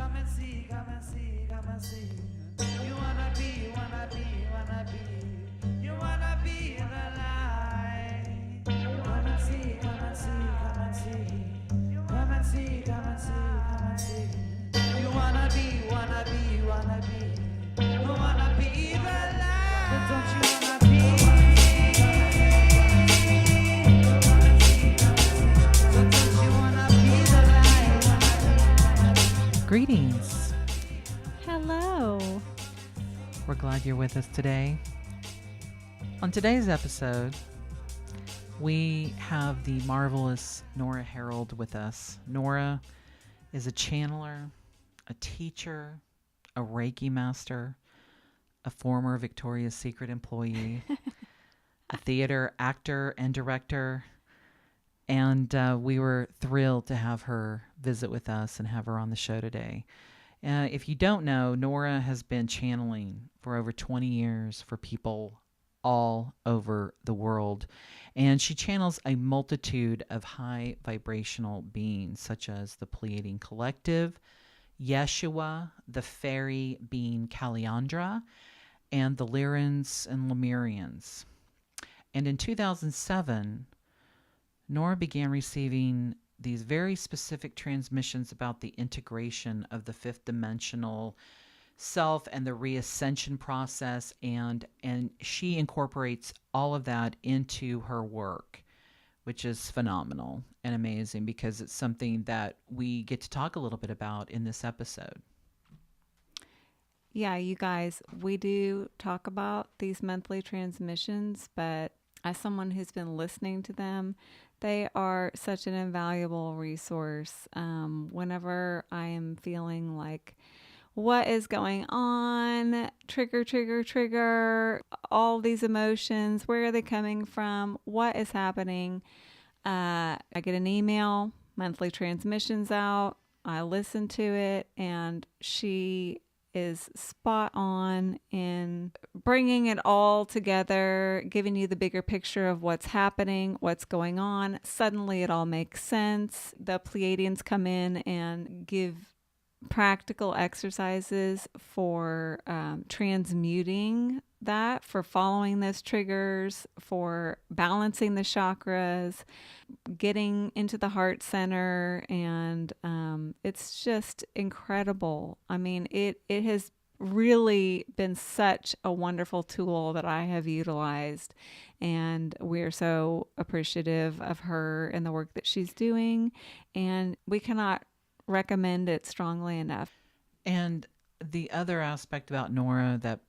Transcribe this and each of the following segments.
come and see, come and see, come and see. You wanna be, wanna be, wanna be. You wanna be in the light. Come and see, come and see, come and see. Come and see, come and see, come and see. You wanna be, wanna be, wanna be. You wanna be the light. But don't you wanna be? But don't you wanna be the light? Greetings. Hello. We're glad you're with us today. On today's episode, we have the marvelous Nora Herold with us. Nora is a channeler, a teacher, a Reiki master, a former Victoria's Secret employee, a theater actor and director, and we were thrilled to have her visit with us and have her on the show today. If you don't know, Nora has been channeling for over 20 years for people all over the world. And she channels a multitude of high vibrational beings, such as the Pleiadian Collective, Yeshua, the Faerie Being Calliandra, and the Lyrans and Lemurians. And in 2007, Nora began receiving these very specific transmissions about the integration of the fifth dimensional self and the reascension process, and she incorporates all of that into her work, which is phenomenal and amazing because it's something that we get to talk a little bit about in this episode. Yeah, you guys, we do talk about these monthly transmissions, but as someone who's been listening to them, they are such an invaluable resource. Whenever I am feeling like, what is going on? Trigger, all these emotions. Where are they coming from? What is happening? I get an email, monthly transmissions out. I listen to it, and she is spot on in bringing it all together, giving you the bigger picture of what's happening, what's going on. Suddenly it all makes sense. The Pleiadians come in and give practical exercises for transmuting that, for following those triggers, for balancing the chakras, getting into the heart center, and it's just incredible. I mean, it has really been such a wonderful tool that I have utilized, and we're so appreciative of her and the work that she's doing, and we cannot recommend it strongly enough. And the other aspect about Nora that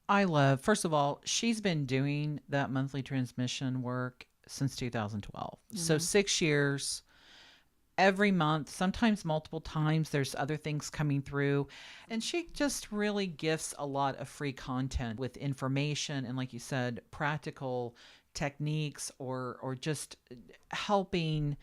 I love, first of all, she's been doing that monthly transmission work since 2012. Mm-hmm. So 6 years, every month, sometimes multiple times. There's other things coming through. And she just really gifts a lot of free content with information and, like you said, practical techniques or just helping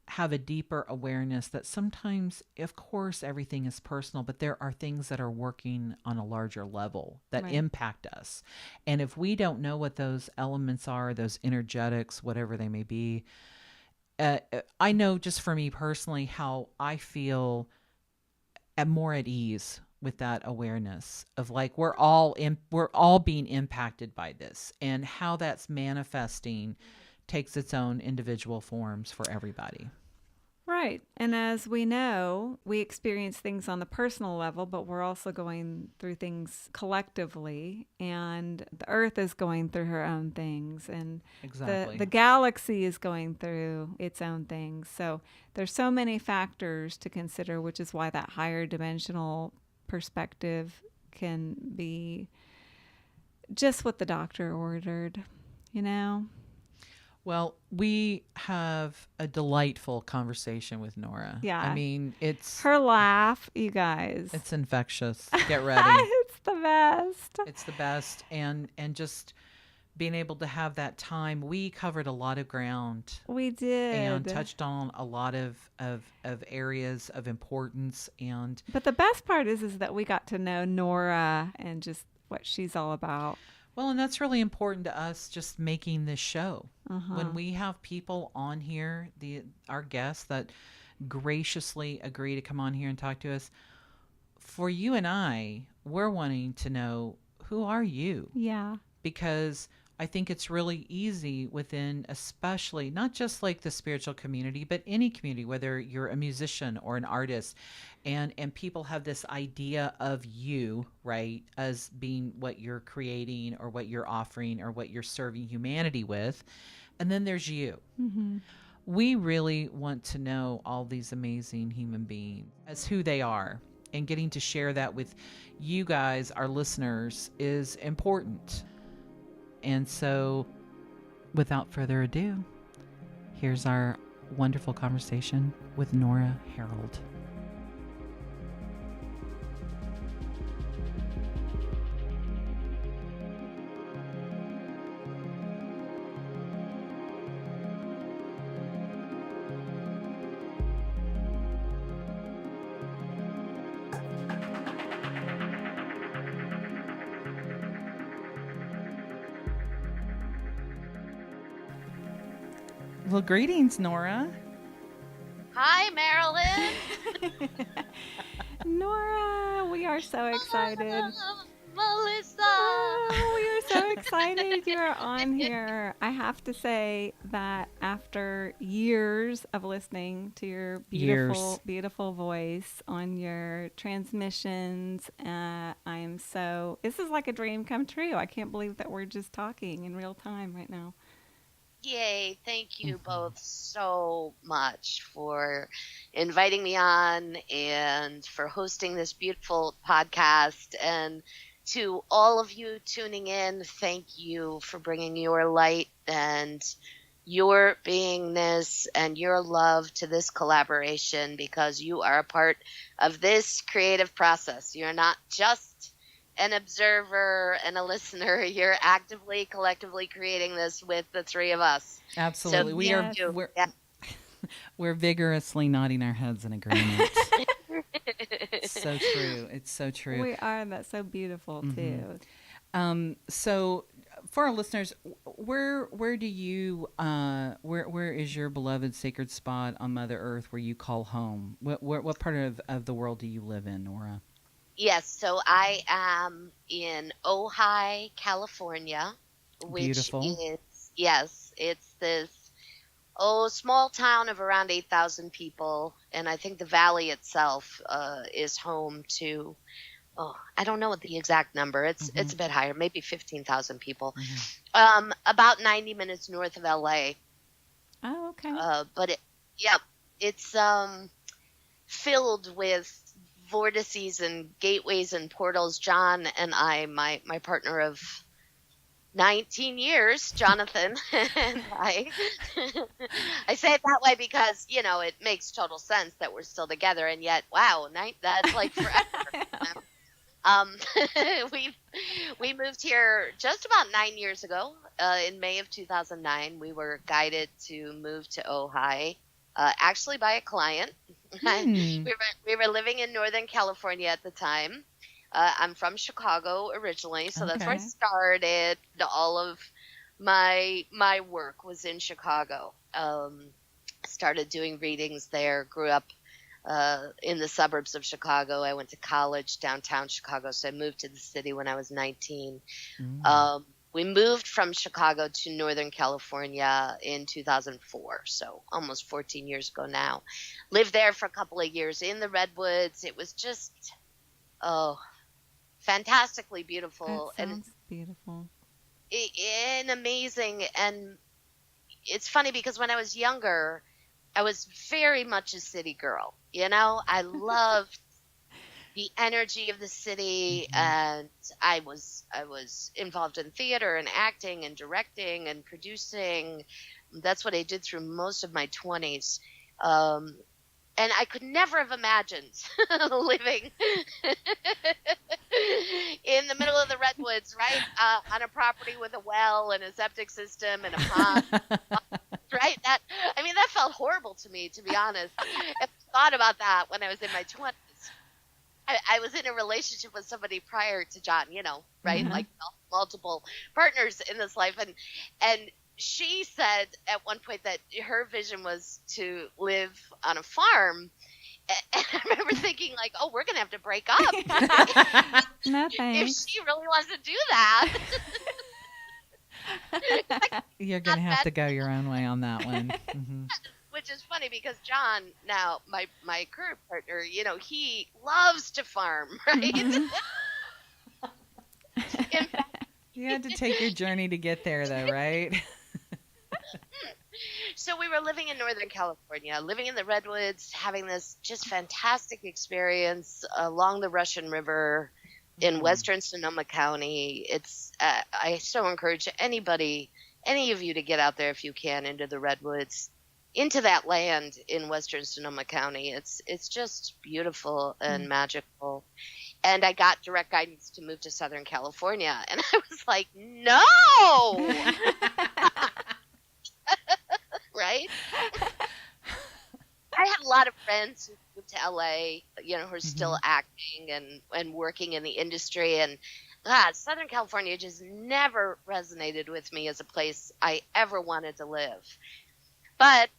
have a deeper awareness that sometimes, of course, everything is personal, but there are things that are working on a larger level that impact us. And if we don't know what those elements are, those energetics, whatever they may be, I know just for me personally how I feel more at ease with that awareness of like we're all being impacted by this, and how that's manifesting takes its own individual forms for everybody. Right. And as we know, we experience things on the personal level, but we're also going through things collectively, and the earth is going through her own things, and exactly. the galaxy is going through its own things. So there's so many factors to consider, which is why that higher dimensional perspective can be just what the doctor ordered, you know? Well, we have a delightful conversation with Nora. Yeah. I mean, it's her laugh, you guys. It's infectious. Get ready. It's the best. It's the best. And just being able to have that time. We covered a lot of ground. We did. And touched on a lot of areas of importance. But the best part is that we got to know Nora and just what she's all about. Well, and that's really important to us, just making this show. When we have people on here, our guests that graciously agree to come on here and talk to us, for you and I, we're wanting to know, who are you? Yeah. Because I think it's really easy within, especially not just like the spiritual community, but any community, whether you're a musician or an artist, and people have this idea of you, right, as being what you're creating or what you're offering or what you're serving humanity with. And then there's you. Mm-hmm. We really want to know all these amazing human beings as who they are, and getting to share that with you guys, our listeners, is important. And so, without further ado, here's our wonderful conversation with Nora Herold. Well, greetings, Nora. Hi, Marilyn. Nora, we are so excited. Melissa. Oh, we are so excited you're on here. I have to say that after years of listening to your beautiful voice on your transmissions, this is like a dream come true. I can't believe that we're just talking in real time right now. Yay. Thank you both so much for inviting me on and for hosting this beautiful podcast. And to all of you tuning in, thank you for bringing your light and your beingness and your love to this collaboration, because you are a part of this creative process. You're not just an observer and a listener. You're actively, collectively creating this with the three of us. Absolutely. So we're vigorously nodding our heads in agreement. So true. It's so true. We are. That's so beautiful too. So for our listeners, where do you where is your beloved sacred spot on Mother Earth where you call home? What part of the world do you live in, Nora? Yes, so I am in Ojai, California, which Beautiful. it's this small town of around 8,000 people, and I think the valley itself is home to, I don't know what the exact number. It's a bit higher, maybe 15,000 people. About 90 minutes north of LA. Oh, okay. But it's filled with vortices and gateways and portals. John and I, my partner of 19 years, Jonathan, and I say it that way because, it makes total sense that we're still together, and yet, wow, that's like forever. We moved here just about 9 years ago. In May of 2009, we were guided to move to Ojai, actually by a client. We were living in Northern California at the time. I'm from Chicago originally, so that's where I started. All of my work was in Chicago. Started doing readings there. Grew up in the suburbs of Chicago. I went to college downtown Chicago, so I moved to the city when I was 19. We moved from Chicago to Northern California in 2004, so almost 14 years ago now. Lived there for a couple of years in the Redwoods. It was just, fantastically beautiful. That sounds beautiful. And amazing. And it's funny because when I was younger, I was very much a city girl. I loved the energy of the city, and I was involved in theater and acting and directing and producing. That's what I did through most of my 20s. And I could never have imagined living in the middle of the Redwoods, right, on a property with a well and a septic system and a pond. Right? That felt horrible to me, to be honest. I thought about that when I was in my 20s. I was in a relationship with somebody prior to John, right? Like multiple partners in this life. And she said at one point that her vision was to live on a farm. And I remember thinking, like, oh, we're going to have to break up No if thanks. she really wants to do that. You're going to have to go your own way on that one. Mm-hmm. Which is funny because John, now my current partner, he loves to farm, right? Mhm. In fact, You had to take your journey to get there, though, right? so we were living in Northern California, living in the redwoods, having this just fantastic experience along the Russian River in western Sonoma County. It's I so encourage any of you to get out there if you can into the redwoods, into that land in western Sonoma County. It's just beautiful and magical. And I got direct guidance to move to Southern California, and I was like, no, right? I had a lot of friends who moved to LA, who are still acting and working in the industry. And God, Southern California just never resonated with me as a place I ever wanted to live. But,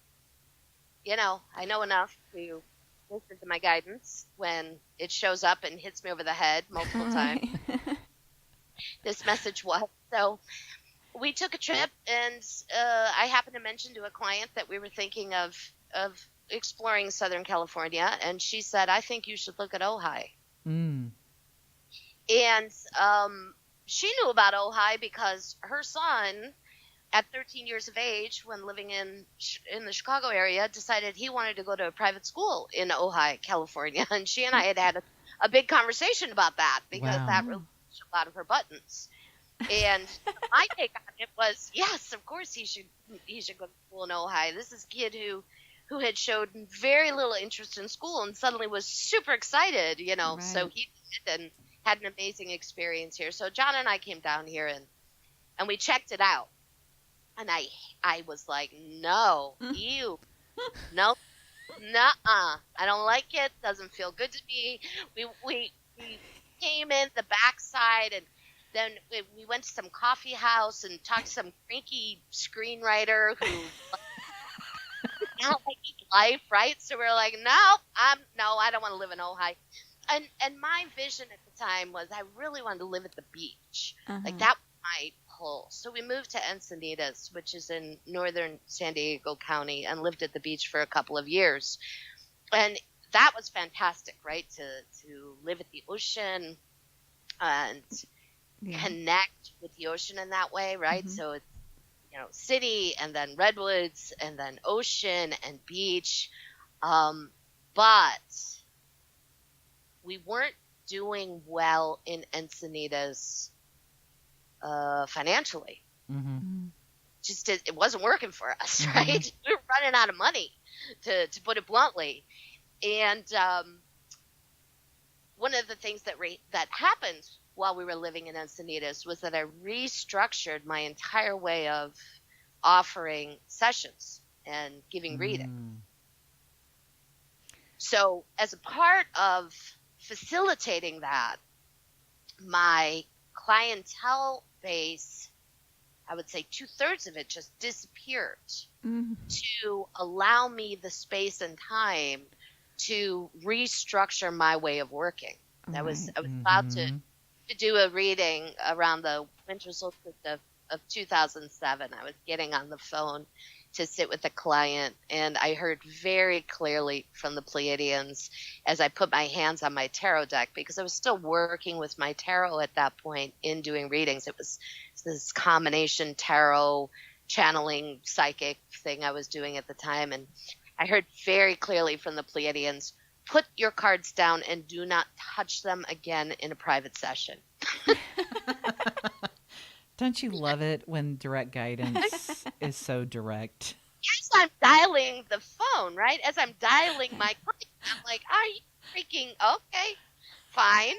I know enough to listen to my guidance when it shows up and hits me over the head multiple times. This message was. So we took a trip, and I happened to mention to a client that we were thinking of exploring Southern California, and she said, I think you should look at Ojai. Mm. And she knew about Ojai because her son, at 13 years of age, when living in the Chicago area, decided he wanted to go to a private school in Ojai, California. And she and I had a big conversation about that because that really pushed a lot of her buttons. And my take on it was, yes, of course he should go to school in Ojai. This is a kid who had showed very little interest in school and suddenly was super excited, Right. So he did and had an amazing experience here. So John and I came down here and we checked it out. And I was like, no, ew, no, nuh-uh. I don't like it. Doesn't feel good to me. We came in the backside, and then we went to some coffee house and talked to some cranky screenwriter who not liking life, right? So we were like, no, I don't want to live in Ojai. And my vision at the time was I really wanted to live at the beach. Like that was my pull. So we moved to Encinitas, which is in northern San Diego County, and lived at the beach for a couple of years. And that was fantastic, right? To live at the ocean and connect with the ocean in that way, right? So it's, city and then redwoods and then ocean and beach. But we weren't doing well in Encinitas financially. Just it wasn't working for us, right? We were running out of money, to put it bluntly. And one of the things that happened while we were living in Encinitas was that I restructured my entire way of offering sessions and giving reading. So as a part of facilitating that, my clientele base, I would say 2/3 of it just disappeared to allow me the space and time to restructure my way of working. I was about to do a reading around the winter solstice of 2007. I was getting on the phone to sit with a client, and I heard very clearly from the Pleiadians as I put my hands on my tarot deck, because I was still working with my tarot at that point in doing readings. It was this combination tarot, channeling, psychic thing I was doing at the time, and I heard very clearly from the Pleiadians, put your cards down and do not touch them again in a private session. Don't you love it when direct guidance is so direct? As I'm dialing the phone, right? As I'm dialing my client, I'm like, are you freaking okay? Fine.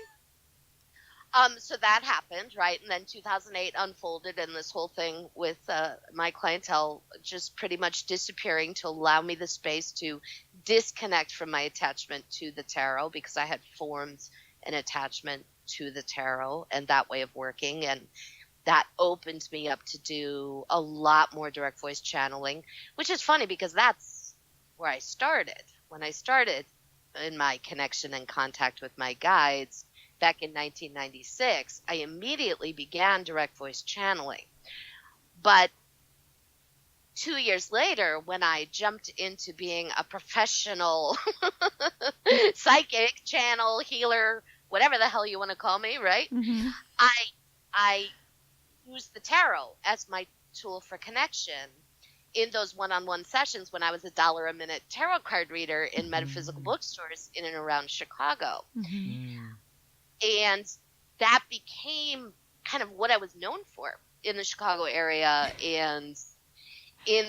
So that happened, right? And then 2008 unfolded, and this whole thing with my clientele just pretty much disappearing to allow me the space to disconnect from my attachment to the tarot, because I had formed an attachment to the tarot and that way of working. And that opened me up to do a lot more direct voice channeling, which is funny because that's where I started. When I started, in my connection and contact with my guides back in 1996, I immediately began direct voice channeling. But 2 years later, when I jumped into being a professional psychic, channel, healer, whatever the hell you want to call me, right? Mm-hmm. I used the tarot as my tool for connection in those one-on-one sessions when I was $1 a minute tarot card reader in metaphysical bookstores in and around Chicago. Mm-hmm. And that became kind of what I was known for in the Chicago area and in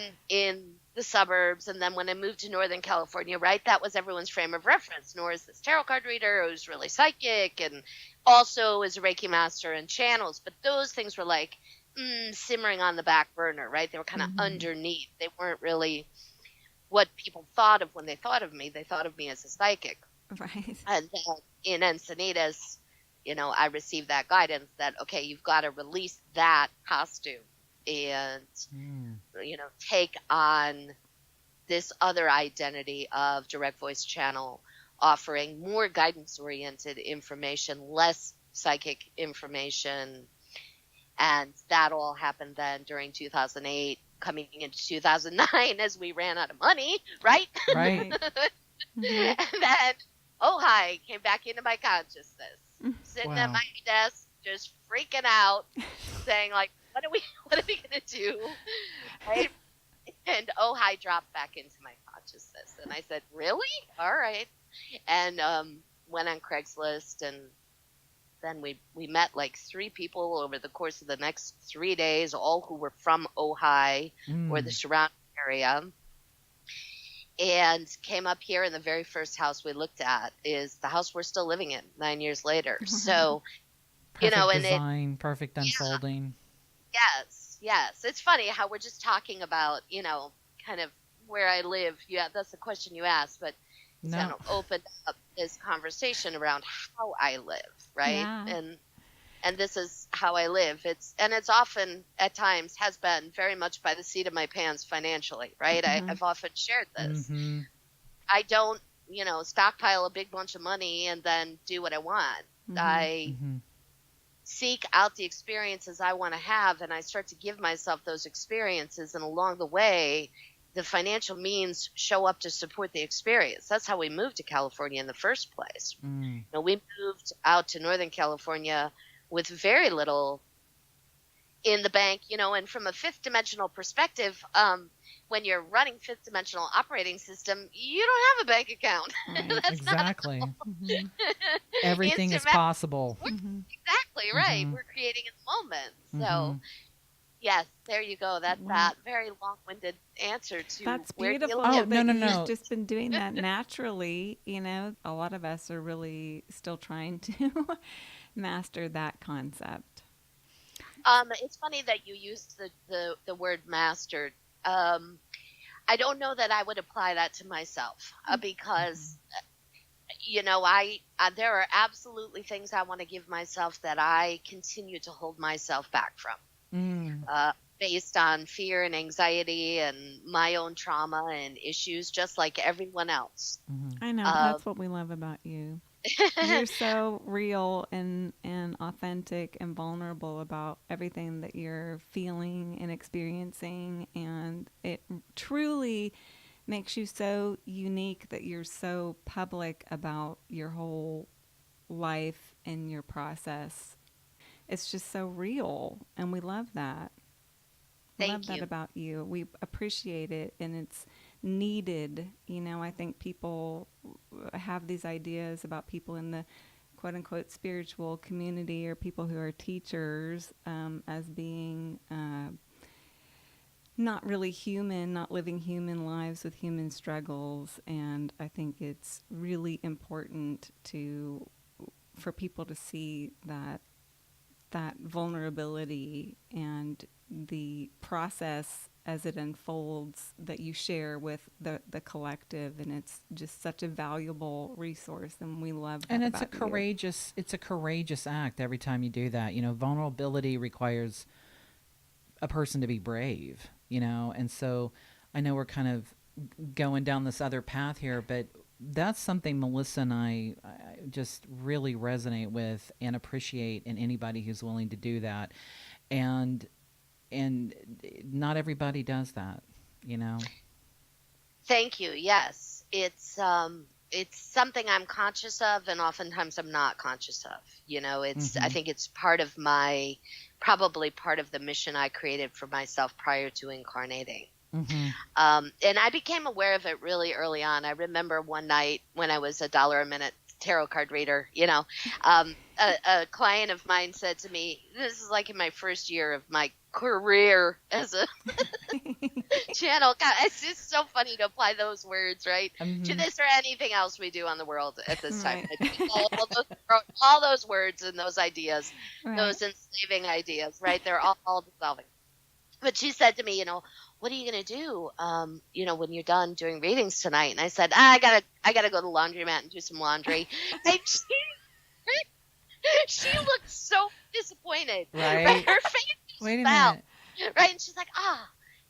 the suburbs. And then when I moved to Northern California, right, that was everyone's frame of reference. Nora's this tarot card reader who's really psychic and also is a Reiki master and channels. But those things were like simmering on the back burner, right? They were kind of underneath. They weren't really what people thought of when they thought of me. They thought of me as a psychic. Right. And then in Encinitas, I received that guidance that, okay, you've got to release that costume and, take on this other identity of direct voice channel, offering more guidance-oriented information, less psychic information. And that all happened then during 2008, coming into 2009 as we ran out of money, right? Right. And then Ojai came back into my consciousness, sitting at my desk, just freaking out, saying like, what are we gonna do? Right? And Ojai dropped back into my consciousness, and I said, really? All right. And went on Craigslist, and then we met like 3 people over the course of the next 3 days, all who were from Ojai or the surrounding area. And came up here, and the very first house we looked at is the house we're still living in 9 years later. So, Perfect design, perfect unfolding. Yes. It's funny how we're just talking about, kind of where I live. Yeah, that's the question you asked, but it's kind of opened up this conversation around how I live, right? Yeah. And this is how I live. It's often, at times, has been very much by the seat of my pants financially, right? I've often shared this. Mm-hmm. I don't, stockpile a big bunch of money and then do what I want. I seek out the experiences I want to have, and I start to give myself those experiences. And along the way, the financial means show up to support the experience. That's how we moved to California in the first place. We moved out to Northern California with very little in the bank, and from a fifth dimensional perspective, when you're running fifth dimensional operating system, you don't have a bank account. Right. Exactly. Everything is possible. Exactly right. We're creating in the moment. So yes, there you go. That's that very long-winded answer to That's where beautiful. you live. that No. You've just been doing that naturally. A lot of us are really still trying to master that concept. It's funny that you used the word mastered. I don't know that I would apply that to myself because, there are absolutely things I want to give myself that I continue to hold myself back from, based on fear and anxiety and my own trauma and issues, just like everyone else. I know. That's what we love about you. You're so real and authentic and vulnerable about everything that you're feeling and experiencing, and it truly makes you so unique that you're so public about your whole life and your process. It's just so real, and we love that. We love that about you. We appreciate it, and it's needed. I think people have these ideas about people in the quote unquote spiritual community or people who are teachers as being not really human, not living human lives with human struggles. And I think it's really important for people to see that vulnerability and the process as it unfolds that you share with the collective, and it's just such a valuable resource, and we love that. And it's a courageous act every time you do that. Vulnerability requires a person to be brave, and so I know we're kind of going down this other path here, but that's something Melissa and I just really resonate with and appreciate in anybody who's willing to do that. And not everybody does that, you know. Thank you. Yes, it's something I'm conscious of, and oftentimes I'm not conscious of. You know, I think it's probably part of the mission I created for myself prior to incarnating. And I became aware of it really early on. I remember one night when I was $1 a minute tarot card reader, you know, a client of mine said to me, this is like in my first year of my career as a channel. God, it's just so funny to apply those words, right, to this or anything else we do on the world at this time. All those words and those ideas, those enslaving ideas, right? They're all dissolving. But she said to me, you know, what are you going to do, you know, when you're done doing readings tonight? And I said, I gotta go to the laundromat and do some laundry. And she looked so disappointed. Right. Her face Wait a fell. minute. Right. And she's like,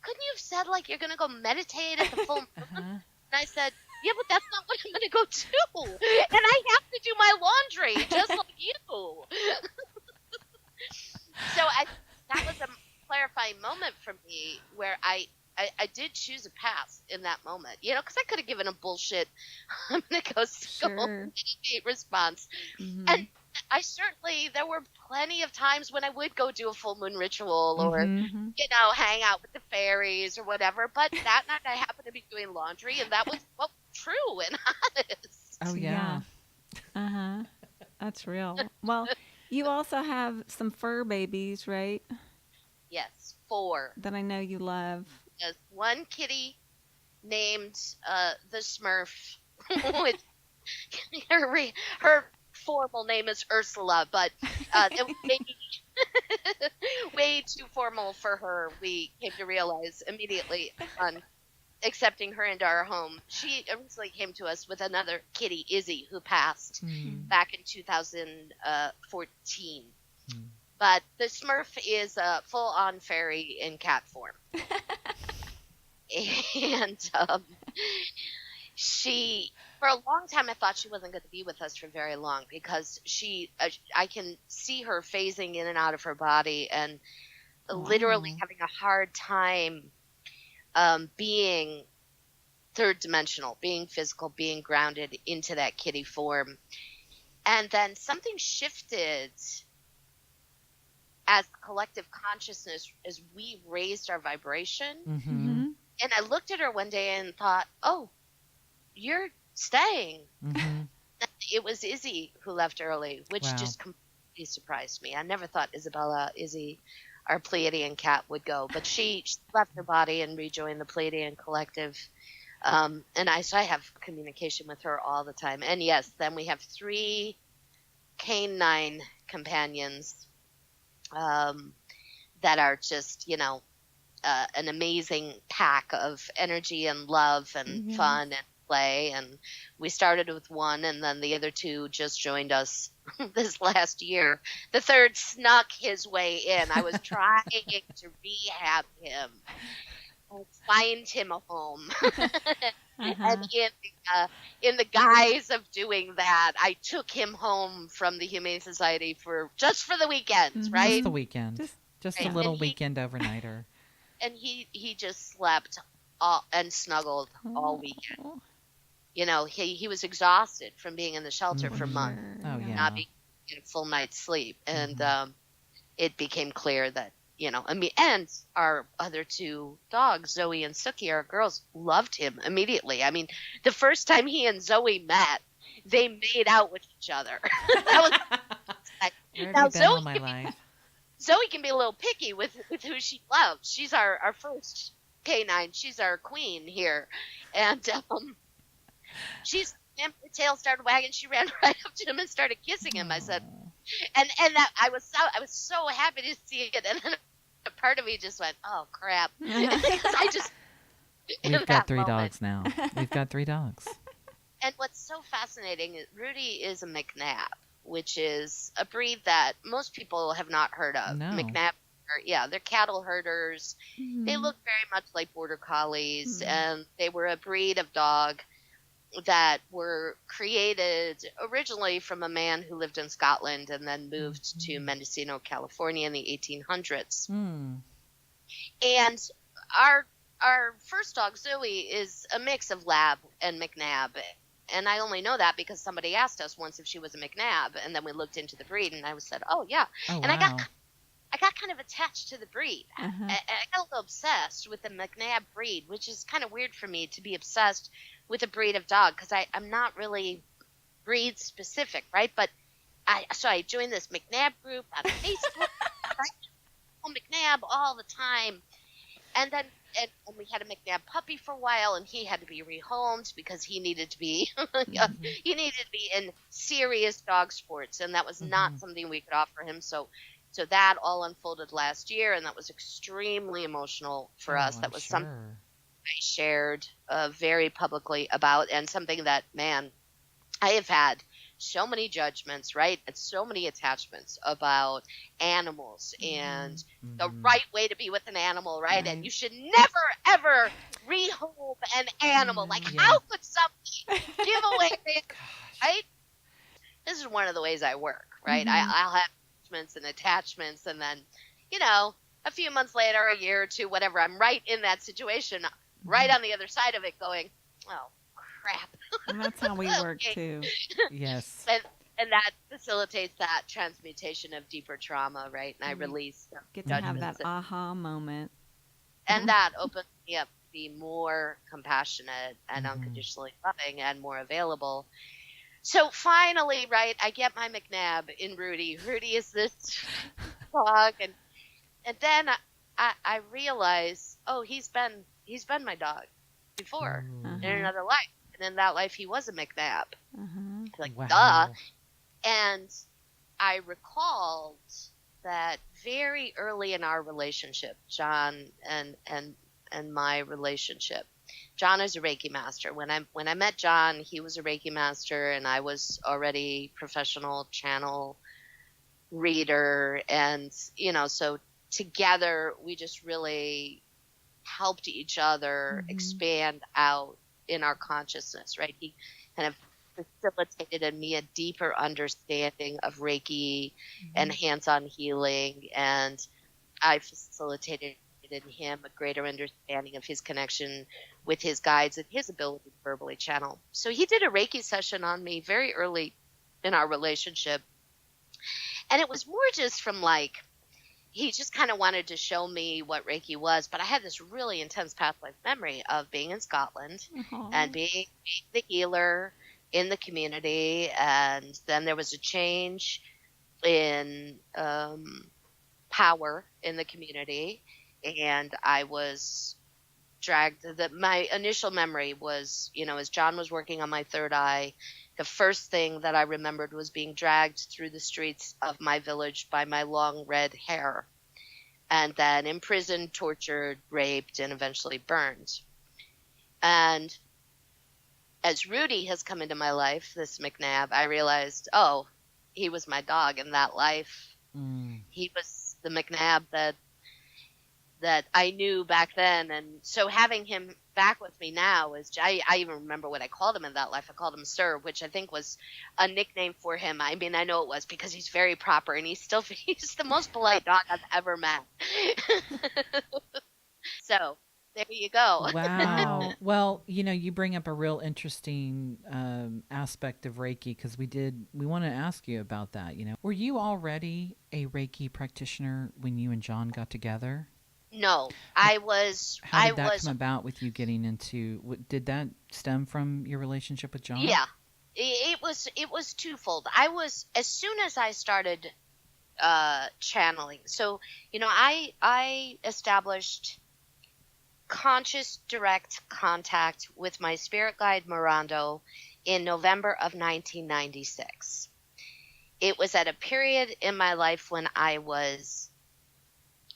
couldn't you have said, like, you're going to go meditate at the full moon? And I said, yeah, but that's not what I'm going to go do. And I have to do my laundry just like you. So that was a clarifying moment for me where I did choose a path in that moment, you know, because I could have given a bullshit, I'm going to go meditate response. And there were plenty of times when I would go do a full moon ritual or, you know, hang out with the fairies or whatever. But that night I happened to be doing laundry, and that was what was true and honest. Oh, yeah. That's real. Well, you also have some fur babies, right? Yes, 4. That I know you love. Yes, one kitty named the Smurf. With her formal name is Ursula, but it was way too formal for her. We came to realize immediately on accepting her into our home. She originally came to us with another kitty, Izzy, who passed back in 2014. But the Smurf is a full-on fairy in cat form. And she, for a long time, I thought she wasn't going to be with us for very long because I can see her phasing in and out of her body and literally having a hard time being third dimensional, being physical, being grounded into that kitty form. And then something shifted as collective consciousness as we raised our vibration. And I looked at her one day and thought, oh, you're staying. It was Izzy who left early, which just completely surprised me. I never thought Izzy, our Pleiadian cat, would go. But she left her body and rejoined the Pleiadian Collective. And I have communication with her all the time. And yes, then we have 3 canine companions that are just, you know, an amazing pack of energy and love and fun and play. And we started with 1, and then the other 2 just joined us this last year. The 3rd snuck his way in. I was trying to rehab him and find him a home. And in the guise of doing that, I took him home from the Humane Society just for the weekend, right? Just the weekend. Just a little weekend overnighter. And he just slept and snuggled all weekend. You know, he was exhausted from being in the shelter for months, not being in a full night's sleep. And it became clear that, you know, and our other 2 dogs, Zoe and Suki, our girls, loved him immediately. I mean, the first time he and Zoe met, they made out with each other. Now, Zoe can be a little picky with who she loves. She's our first canine. She's our queen here. And her tail started wagging. She ran right up to him and started kissing him. I said, and that I was so happy to see it. And then a part of me just went, oh crap. We've got 3 dogs now. We've got 3 dogs. And what's so fascinating is Rudy is a McNab, which is a breed that most people have not heard of. No. McNab, they're cattle herders. They look very much like border collies, and they were a breed of dog that were created originally from a man who lived in Scotland and then moved to Mendocino, California in the 1800s. And our first dog, Zoe, is a mix of Lab and McNab. And I only know that because somebody asked us once if she was a McNab, and then we looked into the breed, and I said, "Oh yeah." Oh, and wow. I got kind of attached to the breed. I got a little obsessed with the McNab breed, which is kind of weird for me to be obsessed with a breed of dog because I'm not really breed specific, right? But so I joined this McNab group on Facebook. McNab all the time, and then and we had a McNab puppy for a while, and he had to be rehomed because he needed to be in serious dog sports, and that was not something we could offer him. So that all unfolded last year, and that was extremely emotional for us. That was something I shared very publicly about, and something that, man, I have had so many judgments, right, and so many attachments about animals and the right way to be with an animal, right? And you should never, ever rehome an animal. Like, how could somebody give away an animal, right? This is one of the ways I work, right? I'll have judgments and attachments, and then, a few months later, a year or two, whatever, I'm right in that situation, right on the other side of it going, oh, crap. And that's how we work too. Yes. And that facilitates that transmutation of deeper trauma, right? And I release get to have that aha moment. And that opens me up to be more compassionate and unconditionally loving and more available. So finally, right, I get my McNab in Rudy. Rudy is this dog, and then I realize, oh, he's been my dog before in another life. And in that life, he was a McNab. Like, duh. And I recalled that very early in our relationship, John and my relationship. John is a Reiki master. When I met John, he was a Reiki master, and I was already professional channel reader. And, so together we just really helped each other expand out in our consciousness, right? He kind of facilitated in me a deeper understanding of Reiki and hands-on healing, and I facilitated in him a greater understanding of his connection with his guides and his ability to verbally channel. So he did a Reiki session on me very early in our relationship, and it was more just from he just kind of wanted to show me what Reiki was, but I had this really intense past life memory of being in Scotland and being the healer in the community, and then there was a change in power in the community, and I was dragged. My initial memory was, as John was working on my third eye, the first thing that I remembered was being dragged through the streets of my village by my long red hair, and then imprisoned, tortured, raped, and eventually burned. And as Rudy has come into my life, this McNab, I realized, oh, he was my dog in that life. He was the McNab that I knew back then. And so having him back with me now is, I even remember what I called him in that life. I called him Sir, which I think was a nickname for him. I mean, I know it was because he's very proper, and he's the most polite dog I've ever met. So there you go. Wow. Well, you bring up a real interesting aspect of Reiki, because we want to ask you about that. Were you already a Reiki practitioner when you and John got together? No, I was. How did that come about with you getting into? Did that stem from your relationship with John? Yeah, it was twofold. As soon as I started channeling. So, I established conscious direct contact with my spirit guide Mirando in November of 1996. It was at a period in my life when I was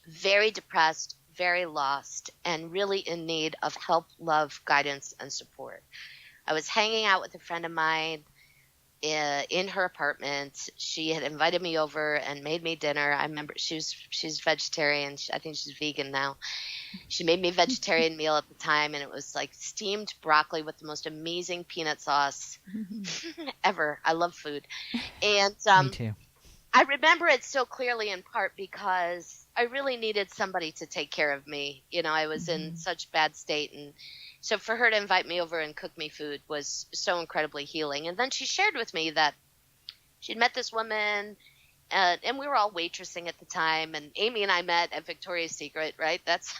very depressed, very lost, and really in need of help, love, guidance, and support. I was hanging out with a friend of mine in her apartment. She had invited me over and made me dinner. I remember she's vegetarian. I think she's vegan now. She made me a vegetarian meal at the time, and it was like steamed broccoli with the most amazing peanut sauce ever. I love food. And Me too. I remember it so clearly in part because I really needed somebody to take care of me. You know, I was in such bad state, and so for her to invite me over and cook me food was so incredibly healing. And then she shared with me that she'd met this woman, and we were all waitressing at the time. And Amy and I met at Victoria's Secret, right? That's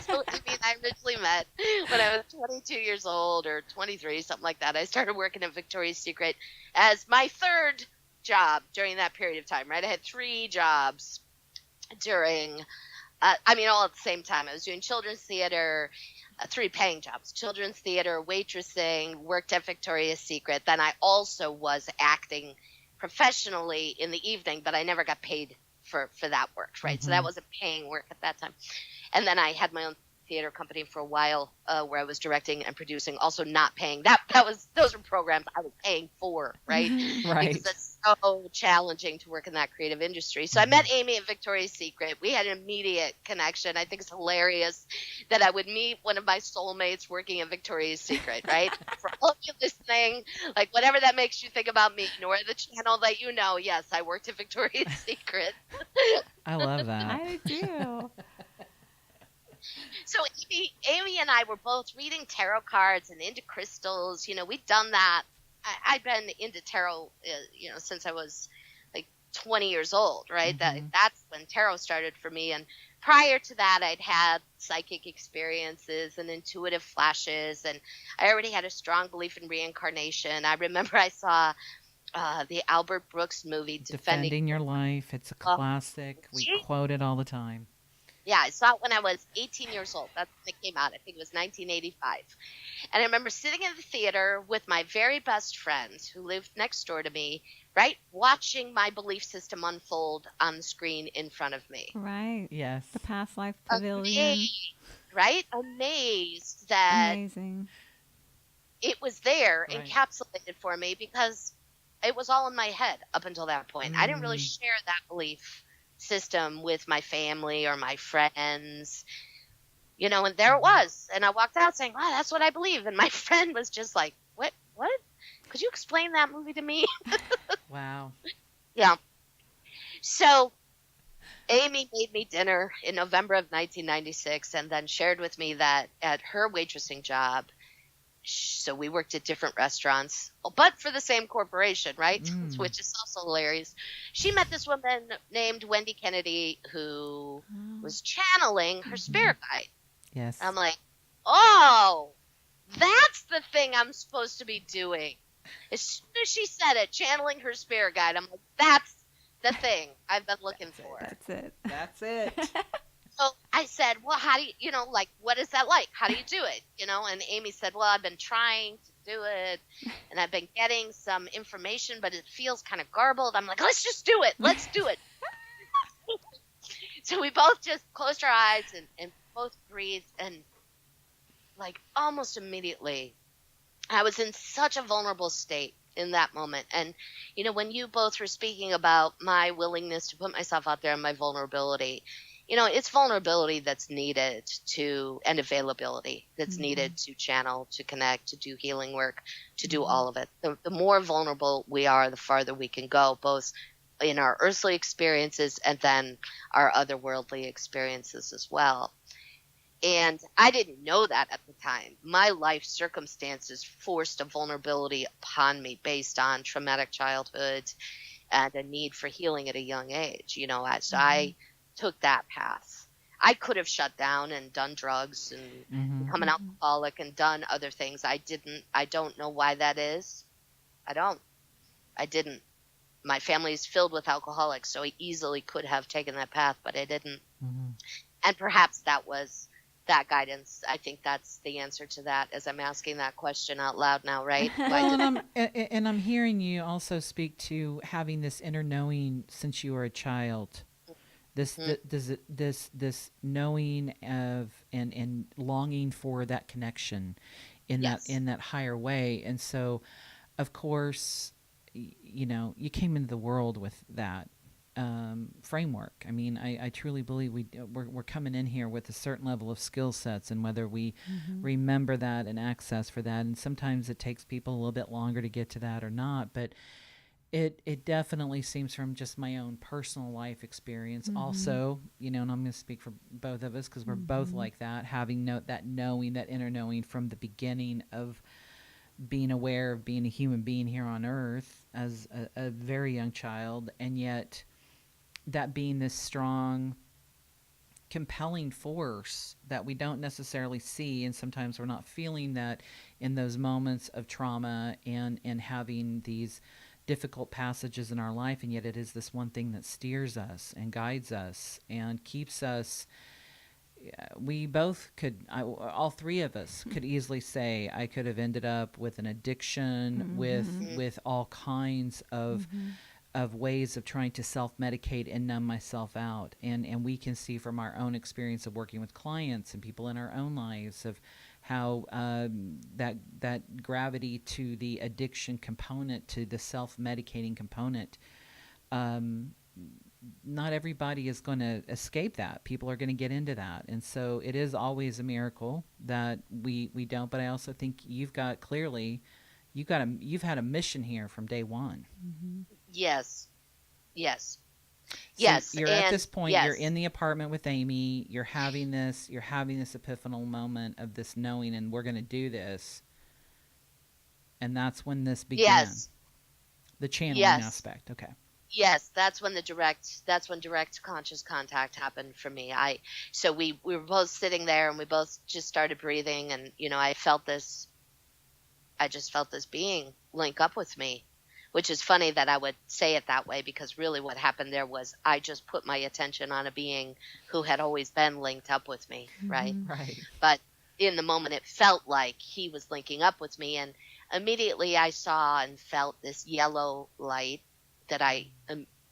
how Amy and I originally met when I was 22 years old or 23, something like that. I started working at Victoria's Secret as my third job during that period of time, right? I had 3 jobs during, all at the same time. I was doing children's theater, 3 paying jobs, children's theater, waitressing, worked at Victoria's Secret. Then I also was acting professionally in the evening, but I never got paid for that work, right? So that wasn't paying work at that time. And then I had my own theater company for a while where I was directing and producing, also not paying. Those were programs I was paying for, right? Right. Because it's so challenging to work in that creative industry. So I met Amy at Victoria's Secret. We had an immediate connection. I think it's hilarious that I would meet one of my soulmates working at Victoria's Secret, right? For all of you listening, like whatever that makes you think about me, Nora, the channel that you know, yes, I worked at Victoria's Secret. I love that. I do. So Amy and I were both reading tarot cards and into crystals. You know, we'd done that. I'd been into tarot, since I was like 20 years old, right? That's when tarot started for me. And prior to that, I'd had psychic experiences and intuitive flashes, and I already had a strong belief in reincarnation. I remember I saw the Albert Brooks movie, Defending Your Life. It's a classic. We quote it all the time. Yeah, I saw it when I was 18 years old. That's when it came out. I think it was 1985. And I remember sitting in the theater with my very best friend who lived next door to me, right, watching my belief system unfold on the screen in front of me. Right. Yes. The past life pavilion. Amazed that Amazing. it was there, Right. encapsulated for me, because it was all in my head up until that point. I didn't really share that belief system with my family or my friends, and there it was. And I walked out saying, wow, that's what I believe. And my friend was just like, what? Could you explain that movie to me? Wow. Yeah. So Amy made me dinner in November of 1996 and then shared with me that at her waitressing job, so we worked at different restaurants, but for the same corporation, right? Which is also hilarious. She met this woman named Wendy Kennedy who was channeling her spirit guide. Yes. I'm like, oh, that's the thing I'm supposed to be doing. As soon as she said it, channeling her spirit guide, I'm like, that's the thing I've been looking for. That's it. So I said, well, how do you, what is that like? How do you do it? And Amy said, well, I've been trying to do it, and I've been getting some information, but it feels kind of garbled. I'm like, let's just do it. Let's do it. So we both just closed our eyes and both breathed, and almost immediately, I was in such a vulnerable state in that moment. And, when you both were speaking about my willingness to put myself out there and my vulnerability, it's vulnerability that's needed and availability that's needed to channel, to connect, to do healing work, to do all of it. The more vulnerable we are, the farther we can go, both in our earthly experiences and then our otherworldly experiences as well. And I didn't know that at the time. My life circumstances forced a vulnerability upon me based on traumatic childhood and a need for healing at a young age. So I took that path. I could have shut down and done drugs and become an alcoholic and done other things. I didn't. I don't know why that is. I didn't. My family is filled with alcoholics, so I easily could have taken that path, but I didn't. And perhaps that was that guidance. I think that's the answer to that, as I'm asking that question out loud now, right? Well, and I'm hearing you also speak to having this inner knowing since you were a child. This knowing of and longing for that connection in that higher way. And so, of course, you came into the world with that framework. I mean, I truly believe we're coming in here with a certain level of skill sets, and whether we remember that and access for that, and sometimes it takes people a little bit longer to get to that or not, but it definitely seems, from just my own personal life experience also, and I'm going to speak for both of us because we're both like that, having that inner knowing from the beginning of being aware of being a human being here on earth as a very young child, and yet that being this strong, compelling force that we don't necessarily see, and sometimes we're not feeling that in those moments of trauma and having these difficult passages in our life, and yet it is this one thing that steers us and guides us and keeps us. We both could, all three of us could easily say, I could have ended up with an addiction, with all kinds of ways of trying to self-medicate and numb myself out. And we can see from our own experience of working with clients and people in our own lives of how that gravity to the addiction component, to the self-medicating component, not everybody is going to escape that. People are going to get into that. And so it is always a miracle that we don't. But I also think you've had a mission here from day one. Yes. So you're at this point, you're in the apartment with Amy, you're having this epiphanal moment of this knowing, and we're going to do this. And that's when this began. Yes. The channeling aspect. Okay. Yes, that's when direct conscious contact happened for me. So we were both sitting there, and we both just started breathing, and I just felt this being link up with me, which is funny that I would say it that way, because really what happened there was I just put my attention on a being who had always been linked up with me, right? Right. But in the moment it felt like he was linking up with me, and immediately I saw and felt this yellow light that I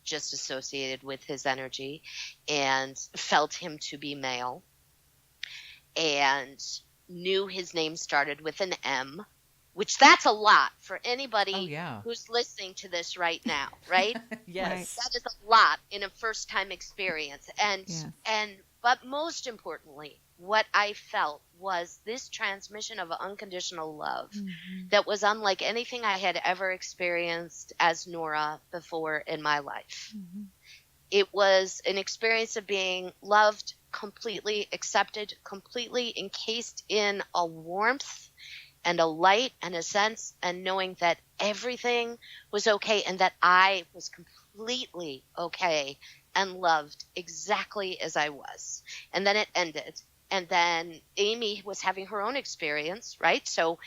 just associated with his energy, and felt him to be male, and knew his name started with an M, which that's a lot for anybody who's listening to this right now, right? Yes. Right. That is a lot in a first time experience. But most importantly, what I felt was this transmission of unconditional love that was unlike anything I had ever experienced as Nora before in my life. It was an experience of being loved, completely accepted, completely encased in a warmth and a light and a sense, and knowing that everything was okay, and that I was completely okay and loved exactly as I was. And then it ended. And then Amy was having her own experience, right? So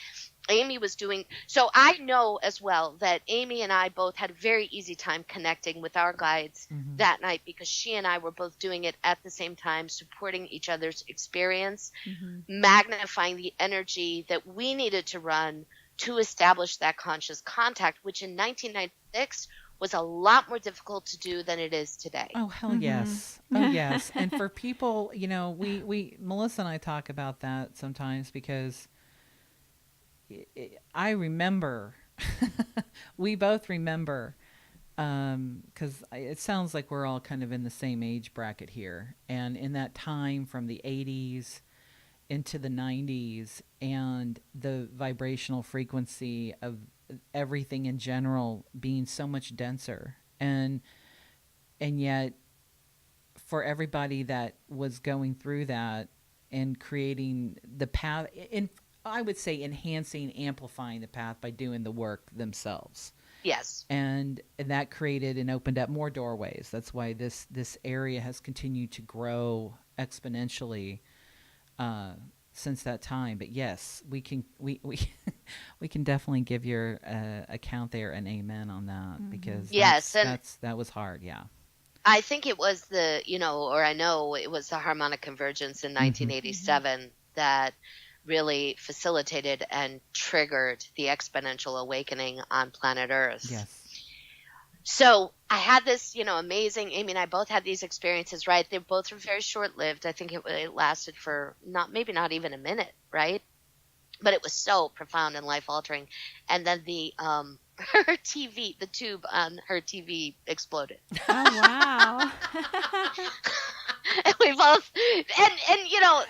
I know as well that Amy and I both had a very easy time connecting with our guides that night, because she and I were both doing it at the same time, supporting each other's experience, magnifying the energy that we needed to run to establish that conscious contact, which in 1996 was a lot more difficult to do than it is today. Oh, hell yes. Oh, yes. And for people, we Melissa and I talk about that sometimes, because I remember, we both remember, because it sounds like we're all kind of in the same age bracket here. And in that time from the 80s into the 90s, and the vibrational frequency of everything in general being so much denser, and yet for everybody that was going through that and creating the path, I would say enhancing, amplifying the path by doing the work themselves. Yes. And that created and opened up more doorways. That's why this area has continued to grow exponentially since that time. But yes, we can definitely give your account there an amen on that, because that was hard. Yeah. I think it was I know it was the harmonic convergence in 1987 that really facilitated and triggered the exponential awakening on planet Earth. Yes. So I had this, amazing, Amy and I both had these experiences, right? They both were very short-lived. I think it lasted for maybe not even a minute, right? But it was so profound and life-altering. And then the her TV, the tube on her TV exploded. Oh, wow. And we both, and you know,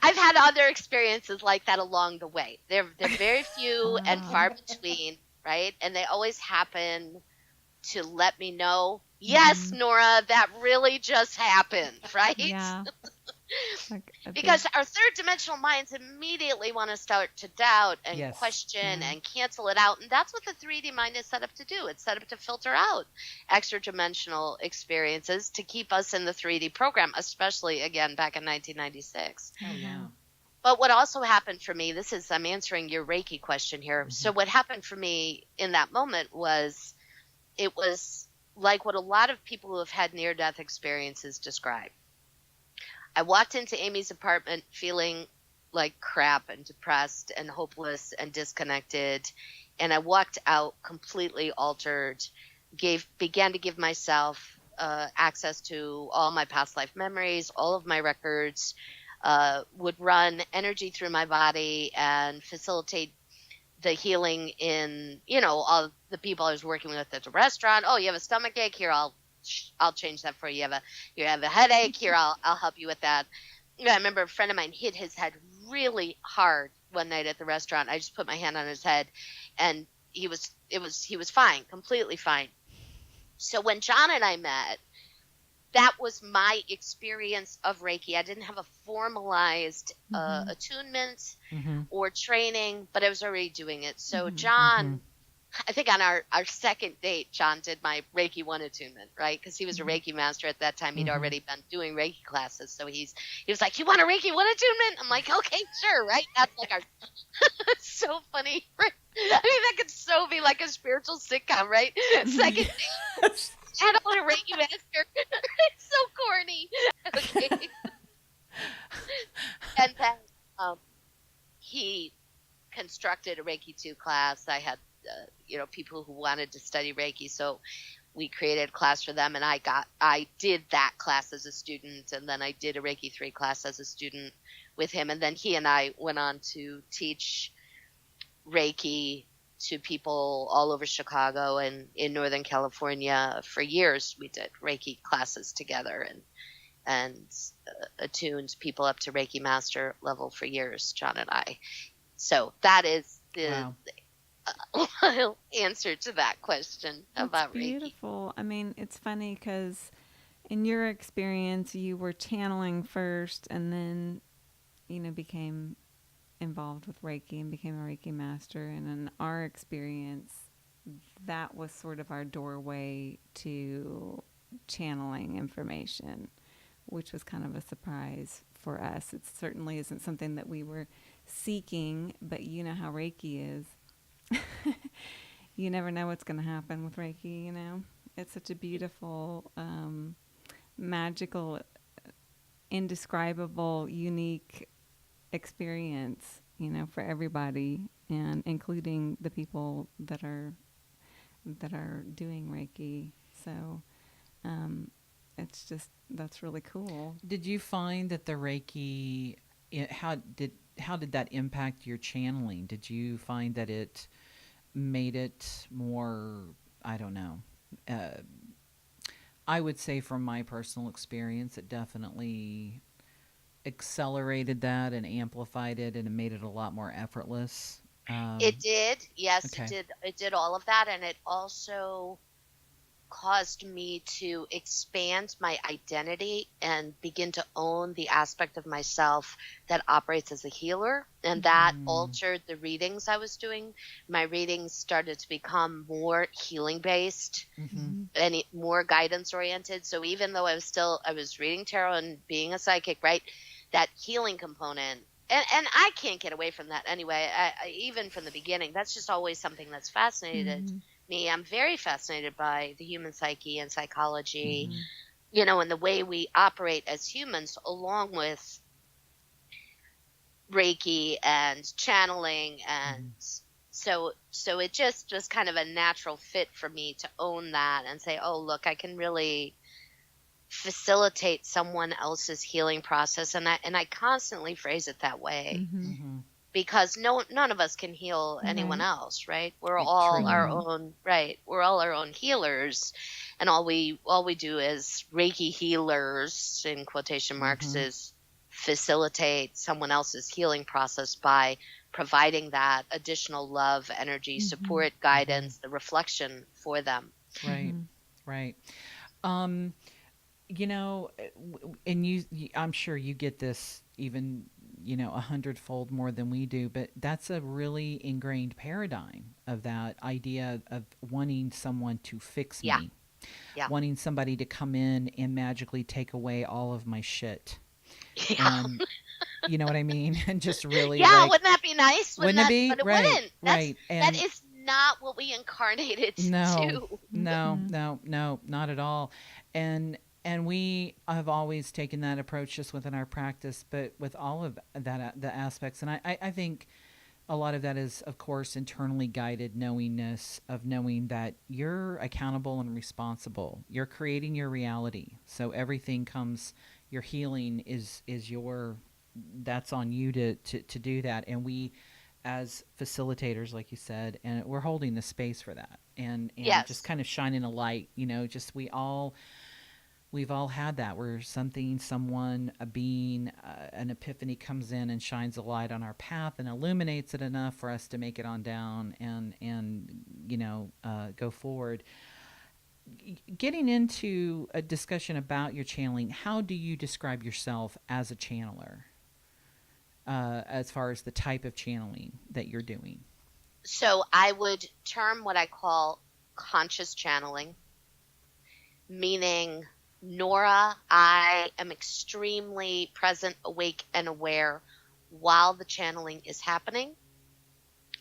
I've had other experiences like that along the way. They're very few and far between, right? And they always happen to let me know, yes, Nora, that really just happened, right? Yeah. Because our third dimensional minds immediately want to start to doubt and Yes. question and cancel it out. And that's what the 3D mind is set up to do. It's set up to filter out extra dimensional experiences to keep us in the 3D program, especially, again, back in 1996. Oh, yeah. But what also happened for me, I'm answering your Reiki question here. Mm-hmm. So what happened for me in that moment was, it was like what a lot of people who have had near-death experiences describe. I walked into Amy's apartment feeling like crap and depressed and hopeless and disconnected. And I walked out completely altered, began to give myself access to all my past life memories, all of my records, would run energy through my body and facilitate the healing in, you know, all the people I was working with at the restaurant. Oh, you have a stomach ache? Here, I'll change that for you. You have a headache? Here, I'll help you with that. Yeah, I remember a friend of mine hit his head really hard one night at the restaurant. I just put my hand on his head, and he was fine, completely fine. So when John and I met, that was my experience of Reiki. I didn't have a formalized attunement or training, but I was already doing it. So John, I think on our second date, John did my Reiki 1 attunement, right? Because he was a Reiki master at that time. He'd already been doing Reiki classes. So he was like, you want a Reiki 1 attunement? I'm like, okay, sure, right? That's like our – so funny, right? I mean, that could so be like a spiritual sitcom, right? Second date. And on a Reiki master. It's so corny. Okay. And then he constructed a Reiki 2 class. I had, people who wanted to study Reiki, so we created a class for them, and I did that class as a student, and then I did a Reiki 3 class as a student with him, and then he and I went on to teach Reiki to people all over Chicago and in Northern California. For years we did Reiki classes together and attuned people up to Reiki master level for years, John and I. So that is the answer to that question about Reiki. Beautiful. I mean, it's funny because in your experience you were channeling first and then, became involved with Reiki and became a Reiki master, and in our experience that was sort of our doorway to channeling information, which was kind of a surprise for us. It certainly isn't something that we were seeking, but you know how Reiki is. You never know what's going to happen with Reiki. It's such a beautiful, magical, indescribable, unique experience, for everybody, and including the people that are doing Reiki. So that's really cool. Did you find that the Reiki, how did that impact your channeling? Did you find that it made it more, I don't know, I would say from my personal experience, it definitely accelerated that and amplified it, and it made it a lot more effortless. It did, yes. Okay. It did all of that, and it also caused me to expand my identity and begin to own the aspect of myself that operates as a healer, and that altered the readings I was doing. My readings started to become more healing based and more guidance oriented. So even though I was reading tarot and being a psychic, right, that healing component, and I can't get away from that anyway. I even from the beginning, that's just always something that's fascinated me. I'm very fascinated by the human psyche and psychology, and the way we operate as humans, along with Reiki and channeling. And so it just was kind of a natural fit for me to own that and say, oh, look, I can really facilitate someone else's healing process. And I constantly phrase it that way. because none of us can heal anyone else, right? We're It's all true. our own, right? We're all our own healers, and all we do as Reiki healers, in quotation marks, is facilitate someone else's healing process by providing that additional love, energy, support, guidance, the reflection for them. Right, right. You know, and I'm sure you get this even, 100-fold more than we do, but that's a really ingrained paradigm of that idea of wanting someone to fix Yeah. me, Yeah. wanting somebody to come in and magically take away all of my shit. Yeah. And you know what I mean? And just really Yeah, like, wouldn't that be nice? wouldn't it be? But it Right, wouldn't. right. That is not what we incarnated to No, do. no, not at all. And we have always taken that approach just within our practice, but with all of that, the aspects. And I think a lot of that is, of course, internally guided knowingness of knowing that you're accountable and responsible. You're creating your reality. So everything comes, your healing is that's on you to do that. And we, as facilitators, like you said, and we're holding the space for that, and Yes. just kind of shining a light, just we've all had that where someone, a being, an epiphany comes in and shines a light on our path and illuminates it enough for us to make it on down and go forward. Getting into a discussion about your channeling, how do you describe yourself as a channeler? As far as the type of channeling that you're doing? So I would term what I call conscious channeling, meaning, Nora, I am extremely present, awake, and aware while the channeling is happening.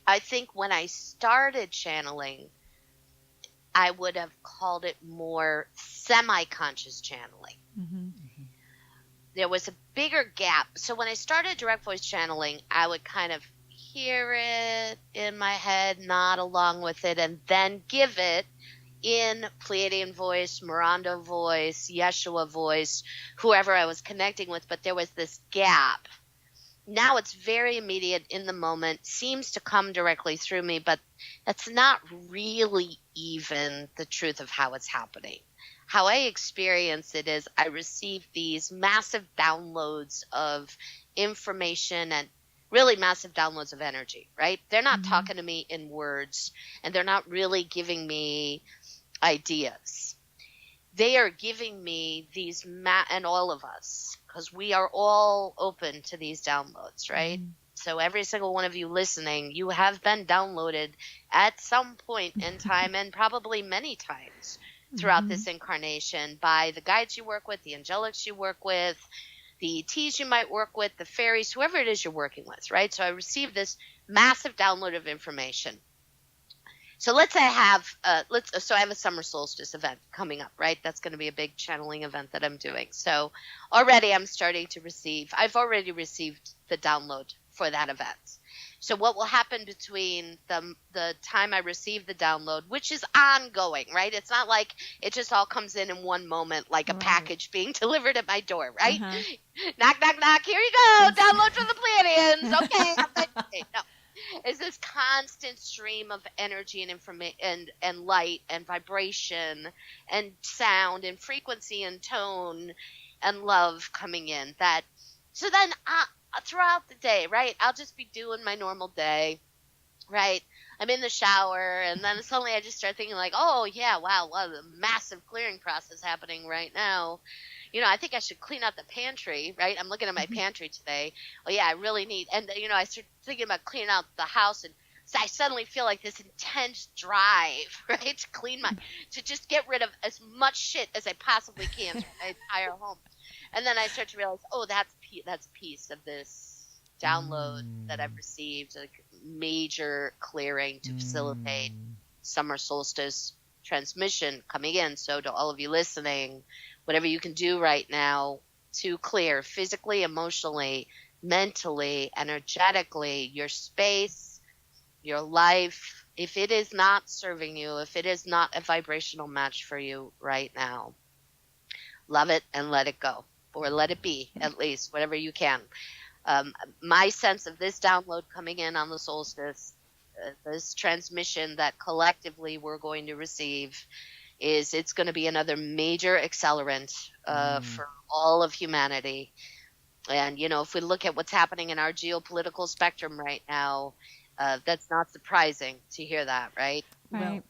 I think when I started channeling, I would have called it more semi-conscious channeling. There was a bigger gap. So when I started direct voice channeling, I would kind of hear it in my head, nod along with it, and then give it in Pleiadian voice, Miranda voice, Yeshua voice, whoever I was connecting with. But there was this gap. Now it's very immediate in the moment, seems to come directly through me, but that's not really even the truth of how it's happening. How I experience it is I receive these massive downloads of information and really massive downloads of energy, right? They're not talking to me in words, and they're not really giving me ideas. They are giving me these, and all of us, because we are all open to these downloads, right? So every single one of you listening, you have been downloaded at some point in time, and probably many times throughout this incarnation, by the guides you work with, the angelics you work with, the ETs you might work with, the fairies, whoever it is you're working with, right? So I received this massive download of information. So let's say I have a summer solstice event coming up, right? That's going to be a big channeling event that I'm doing. So already I've already received the download for that event. So what will happen between the time I receive the download, which is ongoing, right? It's not like it just all comes in one moment, like a package being delivered at my door, right? Knock, knock, knock. Here you go. Download from the Pleiadians. Okay. No. It's this constant stream of energy and information and light and vibration and sound and frequency and tone and love coming in. So then throughout the day, right, I'll just be doing my normal day, right? I'm in the shower, and then suddenly I just start thinking like, oh, yeah, wow, the massive clearing process happening right now. I think I should clean out the pantry, right? I'm looking at my pantry today. Oh, yeah, I really need. And, I start thinking about cleaning out the house, and so I suddenly feel like this intense drive, right, to just get rid of as much shit as I possibly can through my entire home. And then I start to realize, oh, that's a piece of this download that I've received, a major clearing to facilitate summer solstice transmission coming in. So to all of you listening, whatever you can do right now to clear physically, emotionally, mentally, energetically, your space, your life, if it is not serving you, if it is not a vibrational match for you right now, love it and let it go, or let it be, at least, whatever you can. My sense of this download coming in on the solstice, this transmission that collectively we're going to receive, is it's going to be another major accelerant for all of humanity. And, if we look at what's happening in our geopolitical spectrum right now, that's not surprising to hear that, right? Right. Well,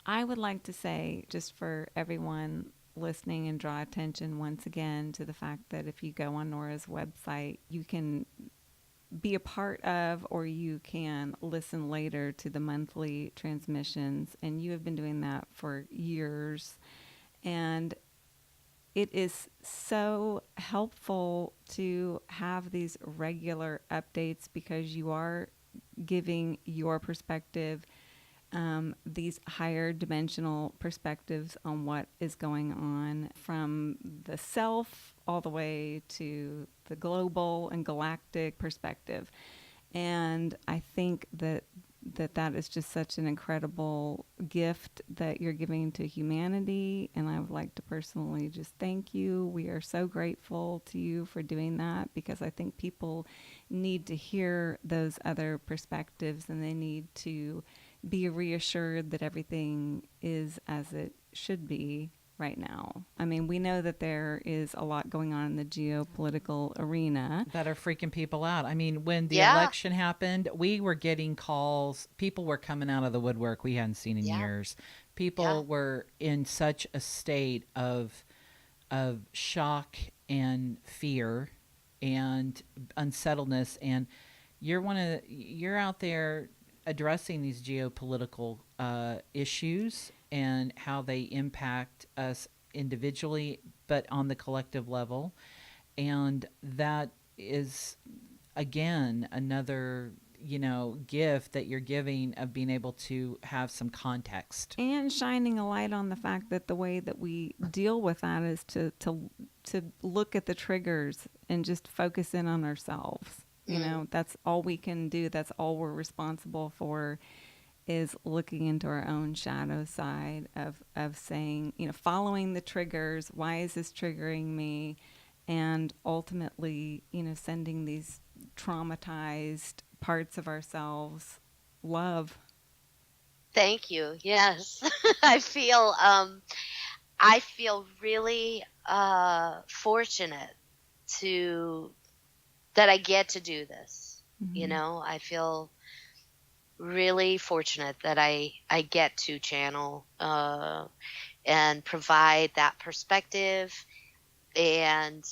I would like to say, just for everyone listening, and draw attention once again to the fact that if you go on Nora's website, you can be a part of, or you can listen later to the monthly transmissions. And you have been doing that for years. And it is so helpful to have these regular updates, because you are giving your perspective, these higher dimensional perspectives on what is going on, from the self all the way to the global and galactic perspective. And I think that is just such an incredible gift that you're giving to humanity. And I would like to personally just thank you. We are so grateful to you for doing that, because I think people need to hear those other perspectives, and they need to be reassured that everything is as it should be right now. I mean, we know that there is a lot going on in the geopolitical arena that are freaking people out. I mean, when the Yeah. election happened, we were getting calls. People were coming out of the woodwork we hadn't seen in Yeah. years. People Yeah. were in such a state of shock and fear and unsettledness. And you're out there addressing these geopolitical issues and how they impact us individually, but on the collective level. And that is, again, another, gift that you're giving, of being able to have some context. and shining a light on the fact that the way that we deal with that is to look at the triggers and just focus in on ourselves. That's all we can do. That's all we're responsible for, is looking into our own shadow side of saying, following the triggers. Why is this triggering me? And ultimately, sending these traumatized parts of ourselves love. Thank you. Yes. I feel really fortunate that I get to do this. Mm-hmm. I feel really fortunate that I get to channel and provide that perspective. And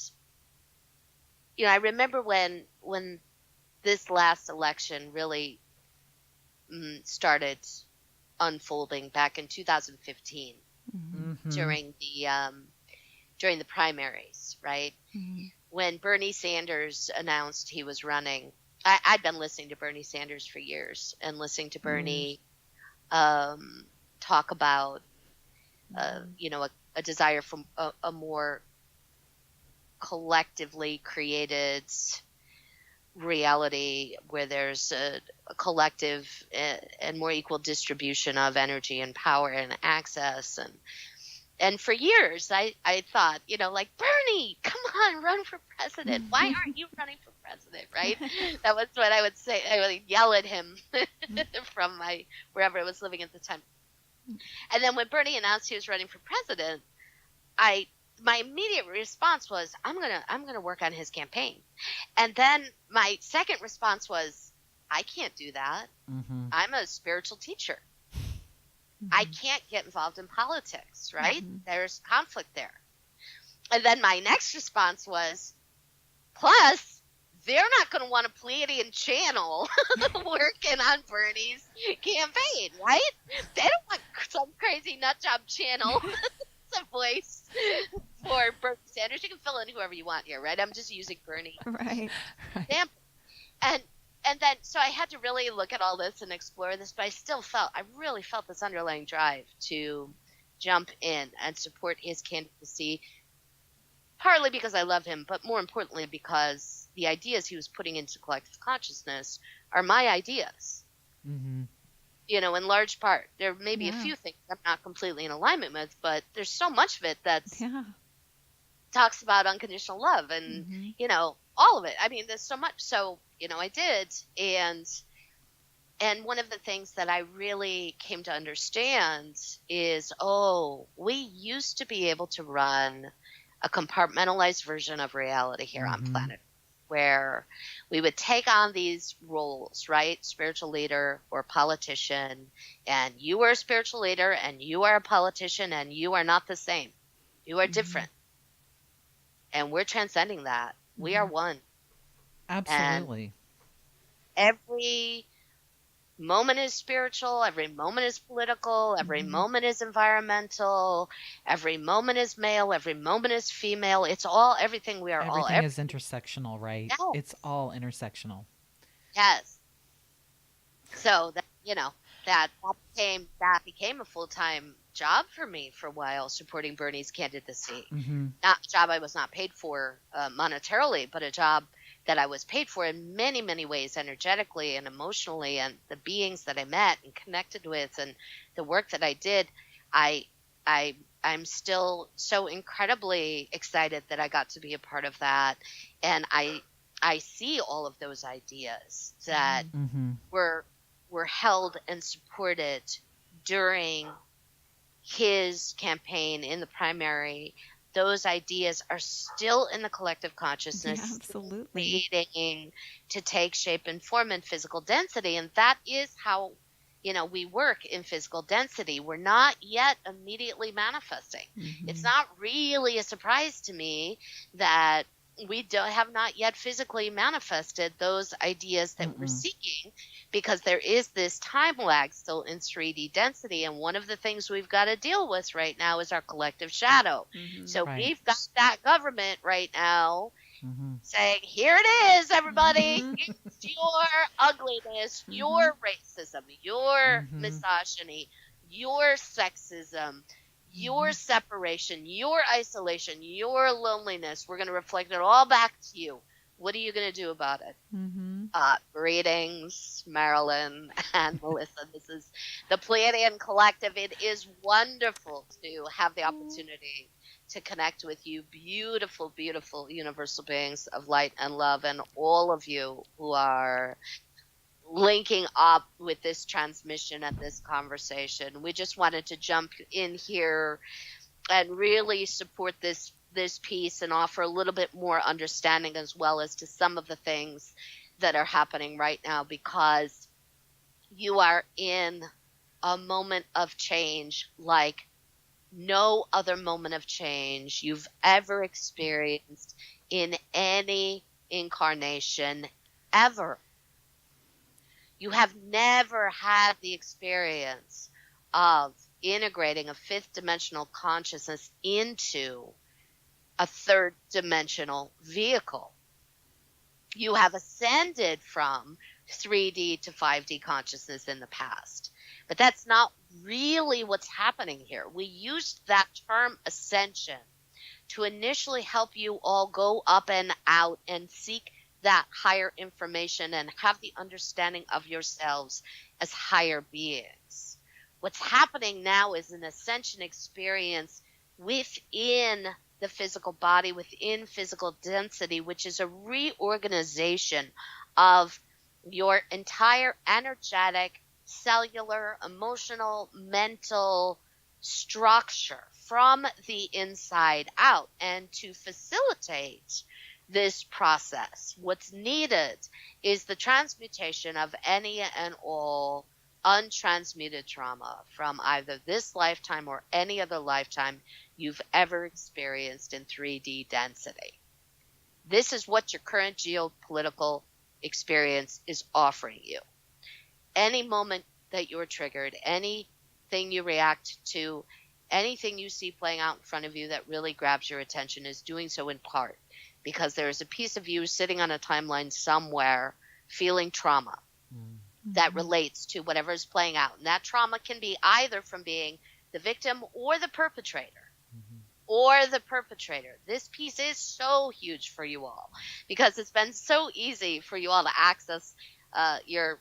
I remember when this last election really started unfolding back in 2015 Mm-hmm. during the primaries, right? Mm-hmm. When Bernie Sanders announced he was running, I'd been listening to Bernie Sanders for years, and listening to Bernie talk about, a desire for a more collectively created reality, where there's a collective and more equal distribution of energy and power and access. And for years, I thought, like, Bernie, come on, run for president. Why aren't you running for president, right? That was what I would say. I would yell at him from wherever I was living at the time. And then when Bernie announced he was running for president, my immediate response was, I'm gonna work on his campaign. And then my second response was, I can't do that. Mm-hmm. I'm a spiritual teacher. Mm-hmm. I can't get involved in politics, right? Mm-hmm. There's conflict there. And then my next response was, plus, they're not going to want a Pleiadian channel working on Bernie's campaign, right? They don't want some crazy nutjob channel as a voice for Bernie Sanders. You can fill in whoever you want here, right? I'm just using Bernie. Right. Example. And then, so I had to really look at all this and explore this, but I really felt this underlying drive to jump in and support his candidacy, partly because I love him, but more importantly because the ideas he was putting into collective consciousness are my ideas. Mm-hmm. In large part. There may be a Yeah. few things I'm not completely in alignment with, but there's so much of it that's Yeah. talks about unconditional love and, all of it. I mean, there's so much. So, I did. And one of the things that I really came to understand is, we used to be able to run a compartmentalized version of reality here on planet, where we would take on these roles, right? Spiritual leader or politician, and you are a spiritual leader and you are a politician and you are not the same. You are different. And we're transcending that. We are one. Absolutely. And every moment is spiritual, every moment is political, every moment is environmental, every moment is male, every moment is female. It's all everything. We are all everything is intersectional, right? Yes. It's all intersectional. Yes. So that that became a full-time job for me for a while, supporting Bernie's candidacy. Not a job I was not paid for monetarily, but a job that I was paid for in many, many ways, energetically and emotionally, and the beings that I met and connected with, and the work that I did. I'm still so incredibly excited that I got to be a part of that, and I see all of those ideas that were held and supported during his campaign in the primary. Those ideas are still in the collective consciousness, absolutely, waiting to take shape and form in physical density. And that is how, we work in physical density. We're not yet immediately manifesting. It's not really a surprise to me that we have not yet physically manifested those ideas that we're seeking, because there is this time lag still in 3D density. And one of the things we've got to deal with right now is our collective shadow. So we've got that government right now saying, here it is, everybody. It's your ugliness, your racism, your misogyny, your sexism, your separation, your isolation, your loneliness. We're going to reflect it all back to you. What are you going to do about it? Greetings, Marilyn and Melissa. This is the Pleiadian Collective. It is wonderful to have the opportunity to connect with you, beautiful, beautiful universal beings of light and love, and all of you who are linking up with this transmission and this conversation. We just wanted to jump in here and really support this piece and offer a little bit more understanding as well as to some of the things that are happening right now, because you are in a moment of change like no other moment of change you've ever experienced in any incarnation ever. You have never had the experience of integrating a fifth dimensional consciousness into a third dimensional vehicle. You have ascended from 3D to 5D consciousness in the past, but that's not really what's happening here. We used that term ascension to initially help you all go up and out and seek that higher information and have the understanding of yourselves as higher beings. What's happening now is an ascension experience within the physical body, within physical density, which is a reorganization of your entire energetic, cellular, emotional, mental structure from the inside out. And to facilitate this process, what's needed is the transmutation of any and all untransmuted trauma from either this lifetime or any other lifetime you've ever experienced in 3D density. This is what your current geopolitical experience is offering you. Any moment that you're triggered, anything you react to, anything you see playing out in front of you that really grabs your attention is doing so in part because there is a piece of you sitting on a timeline somewhere feeling trauma that relates to whatever is playing out. And that trauma can be either from being the victim or the perpetrator. This piece is so huge for you all because it's been so easy for you all to access your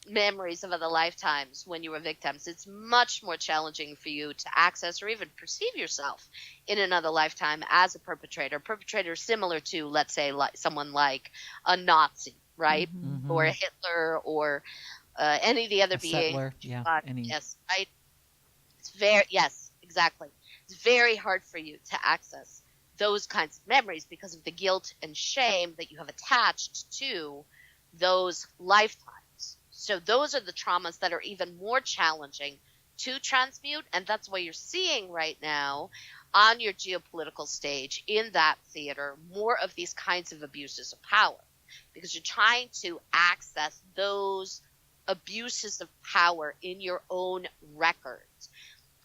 memories of other lifetimes when you were victims, it's much more challenging for you to access or even perceive yourself in another lifetime as a perpetrator. Perpetrator similar to, let's say, like someone like a Nazi, right? Mm-hmm. Or a Hitler, or any of the other A beings. settler, yeah. Yes, right? Yes, exactly. It's very hard for you to access those kinds of memories because of the guilt and shame that you have attached to those lifetimes. So those are the traumas that are even more challenging to transmute, and that's why you're seeing right now on your geopolitical stage in that theater more of these kinds of abuses of power, because you're trying to access those abuses of power in your own records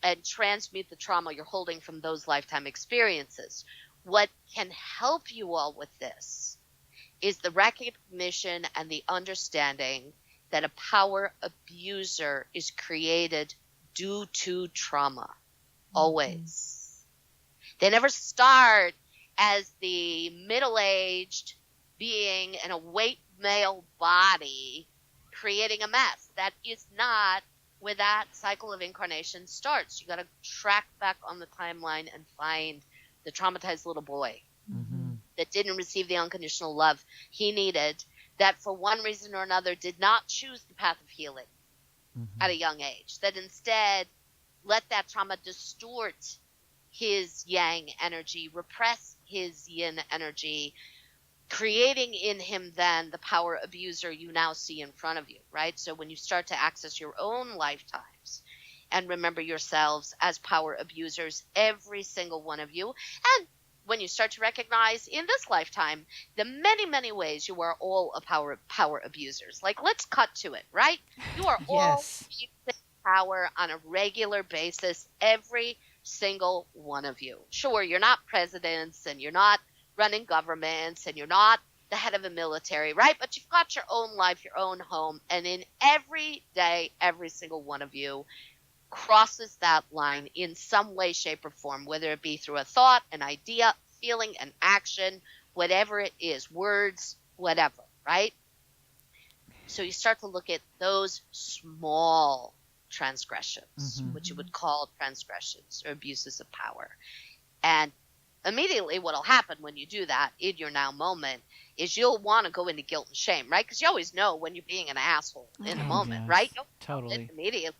and transmute the trauma you're holding from those lifetime experiences. What can help you all with this is the recognition and the understanding that a power abuser is created due to trauma, always. They never start as the middle-aged being in a white male body creating a mess. That is not where that cycle of incarnation starts. You got to track back on the timeline and find the traumatized little boy that didn't receive the unconditional love he needed, that for one reason or another did not choose the path of healing at a young age, that instead let that trauma distort his yang energy, repress his yin energy, creating in him then the power abuser you now see in front of you, right? So when you start to access your own lifetimes and remember yourselves as power abusers, every single one of you, and when you start to recognize in this lifetime the many, many ways you are all a power abusers. Like, let's cut to it, right? You are all using power on a regular basis, every single one of you. Sure, you're not presidents and you're not running governments and you're not the head of a military, right? But you've got your own life, your own home, and in every day, every single one of you crosses that line in some way, shape, or form, whether it be through a thought, an idea, feeling, an action, whatever it is, words, whatever, right? So you start to look at those small transgressions, which you would call transgressions or abuses of power. And immediately what will happen when you do that in your now moment is you'll want to go into guilt and shame, right? Because you always know when you're being an asshole in the moment, right? You'll totally. Immediately,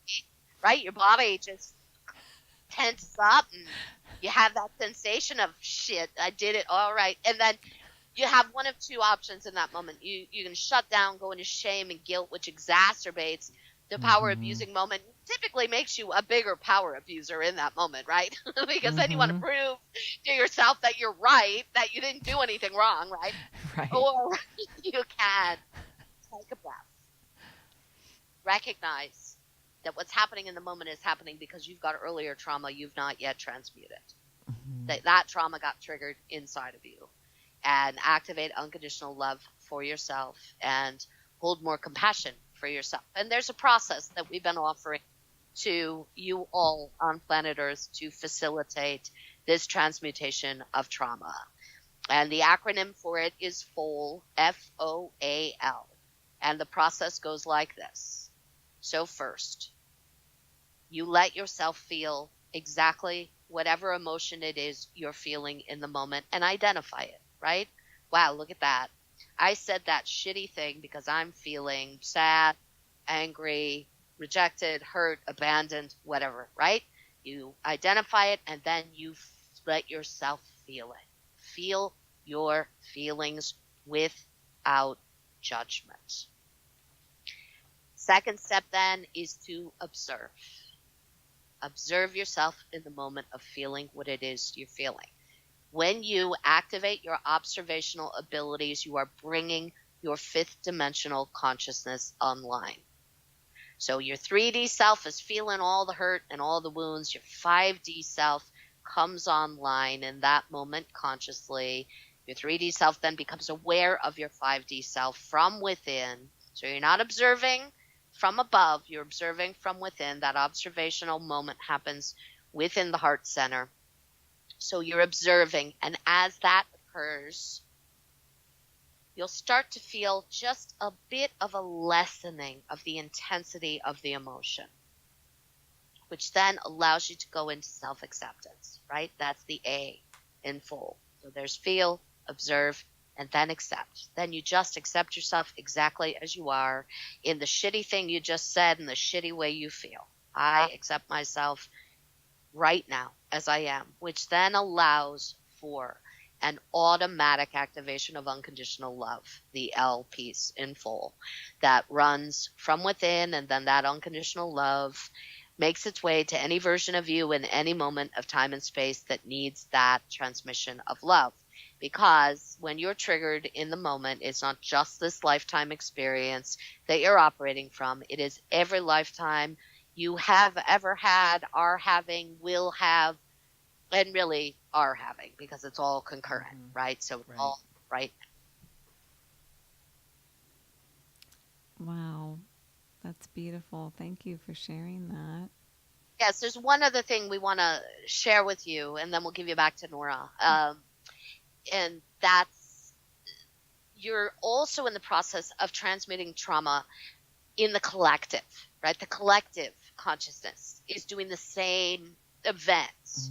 right? Your body just tenses up and you have that sensation of, shit, I did it, all right. And then you have one of two options in that moment. You can shut down, go into shame and guilt, which exacerbates the power abusing moment, typically makes you a bigger power abuser in that moment, right? Because then you want to prove to yourself that you're right, that you didn't do anything wrong, right? Right. Or you can take a breath, recognize that what's happening in the moment is happening because you've got earlier trauma you've not yet transmuted. That trauma got triggered inside of you, and activate unconditional love for yourself and hold more compassion for yourself. And there's a process that we've been offering to you all on planet Earth to facilitate this transmutation of trauma. And the acronym for it is FOAL, F-O-A-L. And the process goes like this. So first, you let yourself feel exactly whatever emotion it is you're feeling in the moment and identify it, right? Wow, look at that. I said that shitty thing because I'm feeling sad, angry, rejected, hurt, abandoned, whatever, right? You identify it and then you let yourself feel it. Feel your feelings without judgment. Second step then is to observe. Observe yourself in the moment of feeling what it is you're feeling. When you activate your observational abilities, you are bringing your fifth dimensional consciousness online. So your 3D self is feeling all the hurt and all the wounds. Your 5D self comes online in that moment consciously. Your 3D self then becomes aware of your 5D self from within. So you're not observing from above, you're observing from within. That observational moment happens within the heart center. So you're observing, and as that occurs, you'll start to feel just a bit of a lessening of the intensity of the emotion, which then allows you to go into self-acceptance, right? That's the A in full. So there's feel, observe, and then accept. Then you just accept yourself exactly as you are in the shitty thing you just said, in the shitty way you feel. I accept myself right now as I am, which then allows for an automatic activation of unconditional love, the L piece in full, that runs from within, and then that unconditional love makes its way to any version of you in any moment of time and space that needs that transmission of love. Because when you're triggered in the moment, it's not just this lifetime experience that you're operating from. It is every lifetime you have ever had, are having, will have, and really are having, because it's all concurrent, right? So it's all right. Wow. That's beautiful. Thank you for sharing that. Yes, there's one other thing we want to share with you, and then we'll give you back to Nora. And that's, you're also in the process of transmitting trauma in the collective, right? The collective consciousness is doing the same events.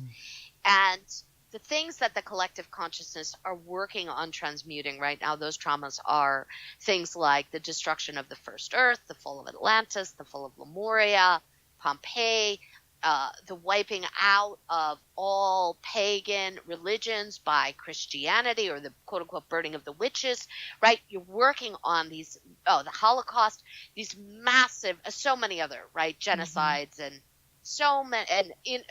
And the things that the collective consciousness are working on transmuting right now, those traumas are things like the destruction of the first Earth, the fall of Atlantis, the fall of Lemuria, Pompeii, the wiping out of all pagan religions by Christianity, or the quote-unquote burning of the witches, right? You're working on these, the Holocaust, these massive, so many other, right, genocides and so many, and in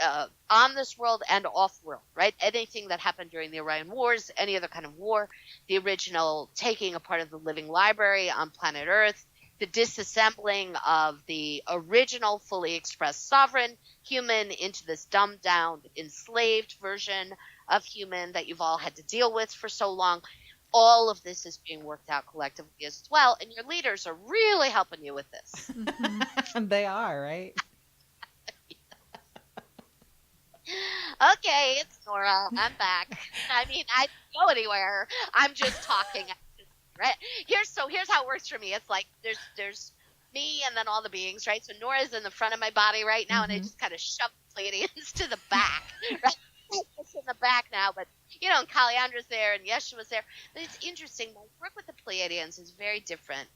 on this world and off world, right? Anything that happened during the Orion Wars, any other kind of war, the original taking apart of the living library on planet Earth, the disassembling of the original fully expressed sovereign human into this dumbed down, enslaved version of human that you've all had to deal with for so long. All of this is being worked out collectively as well, and your leaders are really helping you with this. They are, right? Okay, it's Nora. I'm back. I mean, I don't go anywhere. I'm just talking. Right? Here's how it works for me. It's like there's me and then all the beings, right? So Nora's in the front of my body right now, and I just kind of shove the Pleiadians to the back, right? It's in the back now, but and Calliandra's there and Yeshua's there. But it's interesting. My work with the Pleiadians is very different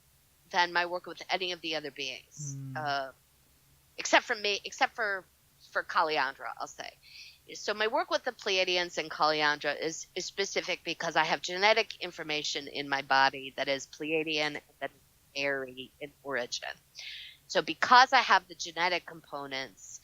than my work with any of the other beings, except for Calliandra, I'll say. So my work with the Pleiadians and Calliandra is specific because I have genetic information in my body that is Pleiadian, that is Faerie in origin. So because I have the genetic components,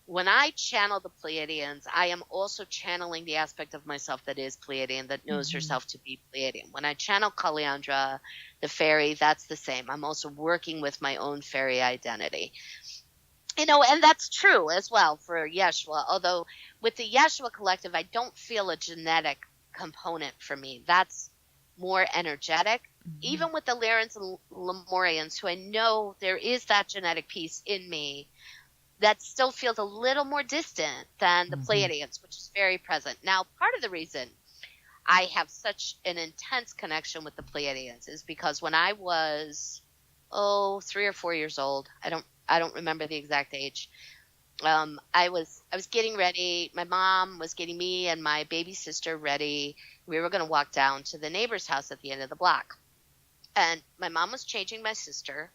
when I channel the Pleiadians, I am also channeling the aspect of myself that is Pleiadian, that knows herself to be Pleiadian. When I channel Calliandra, the Faerie, that's the same. I'm also working with my own Faerie identity. And that's true as well for Yeshua, although with the Yeshua Collective, I don't feel a genetic component for me. That's more energetic. Even with the Lyrans and Lemurians, who I know there is that genetic piece in me, that still feels a little more distant than the Pleiadians, which is very present. Now, part of the reason I have such an intense connection with the Pleiadians is because when I was, 3 or 4 years old, I don't remember the exact age. I was getting ready. My mom was getting me and my baby sister ready. We were going to walk down to the neighbor's house at the end of the block. And my mom was changing my sister.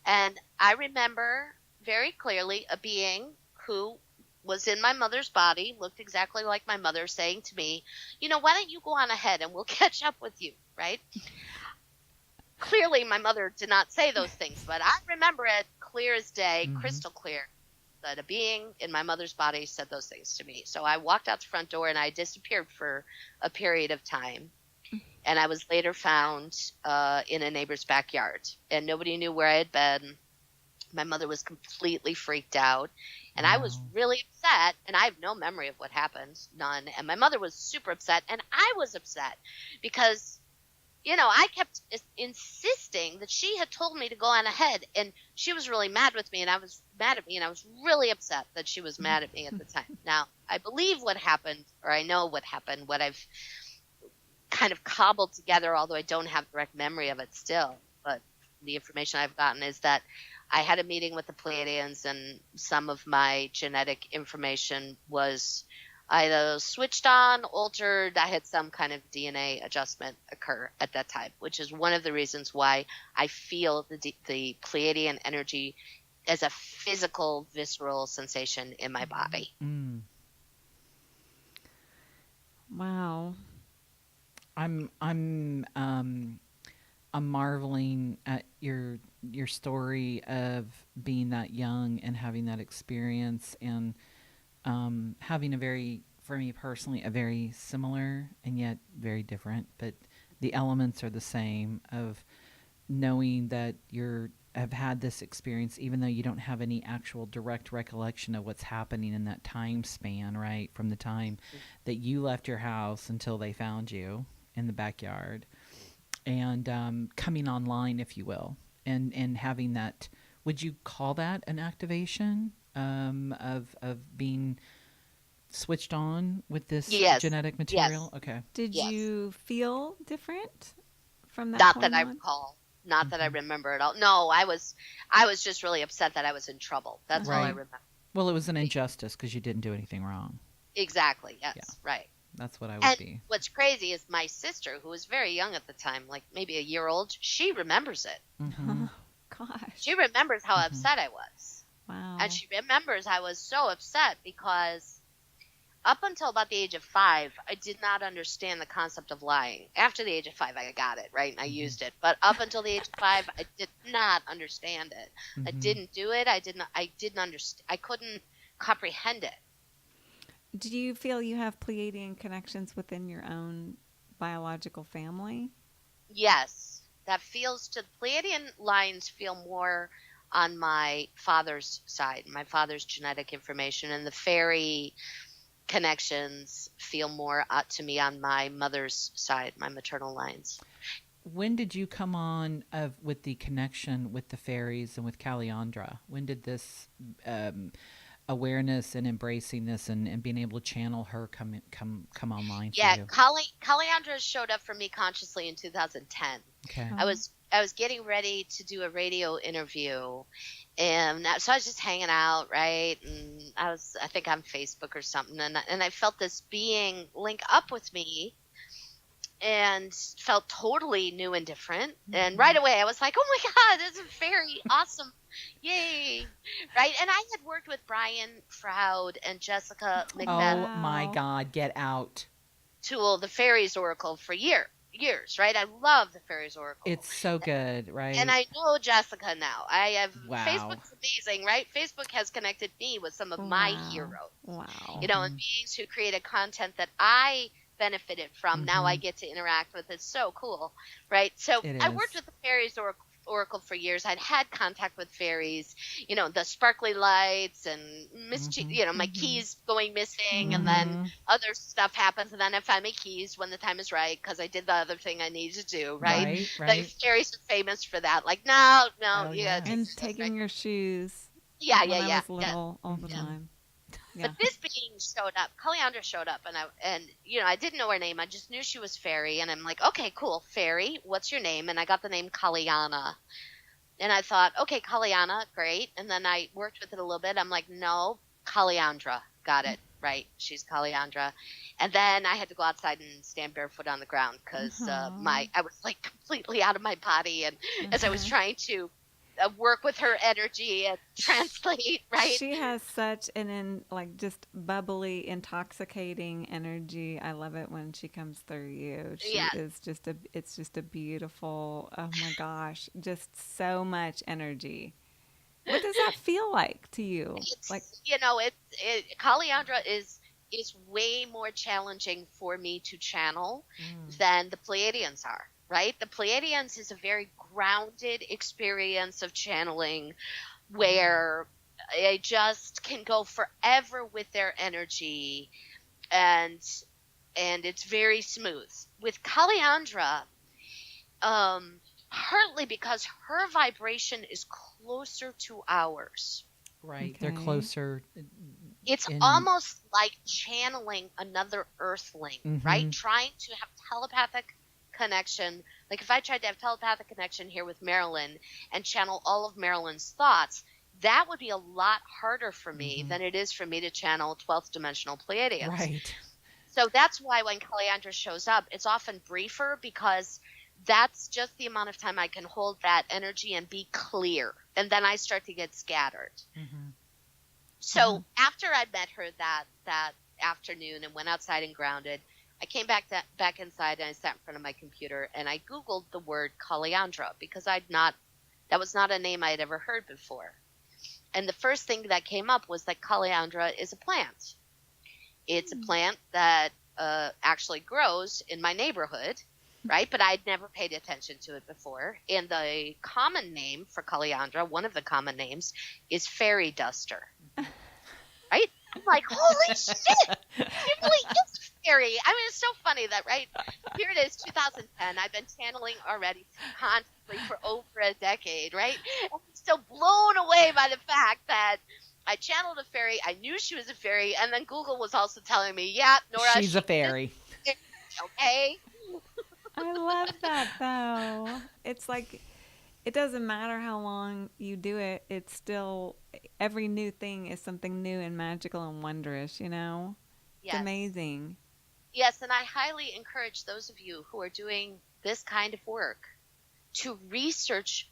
And I remember very clearly a being who was in my mother's body, looked exactly like my mother, saying to me, why don't you go on ahead and we'll catch up with you, right? Clearly, my mother did not say those things, but I remember it clear as day, crystal clear, that a being in my mother's body said those things to me. So I walked out the front door and I disappeared for a period of time. And I was later found in a neighbor's backyard. And nobody knew where I had been. My mother was completely freaked out. And I was really upset. And I have no memory of what happened, none. And my mother was super upset. And I was upset because I kept insisting that she had told me to go on ahead, and she was really mad with me, and I was mad at me, and I was really upset that she was mad at me at the time. Now, I believe what happened, or I know what happened, kind of cobbled together, although I don't have direct memory of it still. But the information I've gotten is that I had a meeting with the Pleiadians, and some of my genetic information was either switched on, altered. I had some kind of DNA adjustment occur at that time, which is one of the reasons why I feel the Pleiadian energy as a physical, visceral sensation in my body. Mm. Wow. I'm marveling at your story of being that young and having that experience, and having a very, for me personally, a very similar and yet very different, but the elements are the same, of knowing that have had this experience, even though you don't have any actual direct recollection of what's happening in that time span, right? From the time that you left your house until they found you in the backyard, and coming online, if you will, and having that, would you call that an activation of being switched on with this genetic material? Yes. Okay. Did you feel different from that Not point that I on? recall. Not that I remember at all. No, I was just really upset that I was in trouble. That's all I Right. remember. Well, it was an injustice because you didn't do anything wrong. Exactly. Yes. Yeah. Right. That's what I would And be. what's crazy is my sister, who was very young at the time, like maybe a year old, she remembers it. Mm-hmm. Gosh. She remembers how upset I was. Wow. And she remembers I was so upset because up until about the age of 5, I did not understand the concept of lying. After the age of 5, I got it, right? And I used it. But up until the age of 5, I did not understand it. I didn't do it. I didn't understand. I couldn't comprehend it. Do you feel you have Pleiadian connections within your own biological family? Yes. That feels to Pleiadian lines feel more on my father's side, my father's genetic information, and the fairy connections feel more to me on my mother's side, my maternal lines. When did you come on with the connection with the fairies and with Calliandra? When did this awareness and embracing this and being able to channel her come online for you? Calliandra showed up for me consciously in 2010. Okay. I was getting ready to do a radio interview, and so I was just hanging out, right? And I think on Facebook or something, and I felt this being link up with me, and felt totally new and different. And right away, I was like, "Oh my God, this is very awesome! Yay!" Right? And I had worked with Brian Froud and Jessica Macbeth. Oh my God, get out! Tool, the Fairies Oracle, for years, right? I love the Fairies Oracle. It's so good, right? And I know Jessica now. I have Wow. Facebook's amazing, right? Facebook has connected me with some of my heroes. Wow. You know, and beings who created content that I benefited from. Now I get to interact with. It's so cool, right? So I worked with the Fairies Oracle for years. I'd had contact with fairies, you know, the sparkly lights and my keys going missing, and then other stuff happens, and then I find my keys when the time is right because I did the other thing I needed to do, right? The fairies are famous for that. Like, no, and taking your shoes. Yeah. I was little all the time. Yeah. But this being showed up, Calliandra showed up, and I didn't know her name. I just knew she was fairy, and I'm like, okay, cool, fairy, what's your name? And I got the name Kalliana, and I thought, okay, Kalliana, great. And then I worked with it a little bit. I'm like, no, Calliandra, got it, right? She's Calliandra. And then I had to go outside and stand barefoot on the ground because I was like completely out of my body, and as I was trying to work with her energy and translate, right? She has such just bubbly, intoxicating energy. I love it when she comes through you. She is it's just a beautiful, oh my gosh, just so much energy. What does that feel like to you? Calliandra is way more challenging for me to channel than the Pleiadians are. Right? The Pleiadians is a very grounded experience of channeling where I just can go forever with their energy, and it's very smooth. With Calliandra, partly because her vibration is closer to ours. Right. Okay. They're closer. It's almost like channeling another earthling, right? Trying to have telepathic connection, like if I tried to have telepathic connection here with Marilyn and channel all of Marilyn's thoughts, that would be a lot harder for me than it is for me to channel 12th dimensional Pleiadians. Right. So that's why when Calliandra shows up, it's often briefer, because that's just the amount of time I can hold that energy and be clear. And then I start to get scattered. So after I met her that afternoon and went outside and grounded, I came back inside and I sat in front of my computer and I Googled the word Calliandra, because that was not a name I had ever heard before. And the first thing that came up was that Calliandra is a plant. It's a plant that actually grows in my neighborhood, right? But I'd never paid attention to it before. And the common name for Calliandra, one of the common names, is fairy duster, right? I'm like, holy shit, it really is fairy. I mean, it's so funny that, right, here it is, 2010. I've been channeling already constantly for over a decade, right? I'm still blown away by the fact that I channeled a fairy. I knew she was a fairy. And then Google was also telling me, yeah, Nora, she's a fairy. Okay. I love that, though. It's like, it doesn't matter how long you do it. It's still, every new thing is something new and magical and wondrous, you know? Yes. It's amazing. Yes, and I highly encourage those of you who are doing this kind of work to research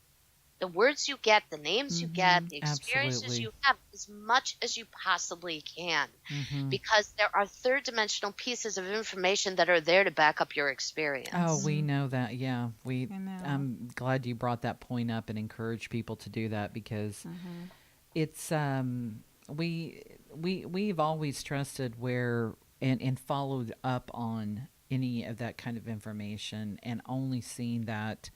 the words you get, the names you get, the experiences absolutely. you have, as much as you possibly can. Because there are third dimensional pieces of information that are there to back up your experience. Oh, we know that. Yeah. I know. I'm glad you brought that point up and encourage people to do that, because it's, we've always trusted where, and followed up on any of that kind of information, and only seen that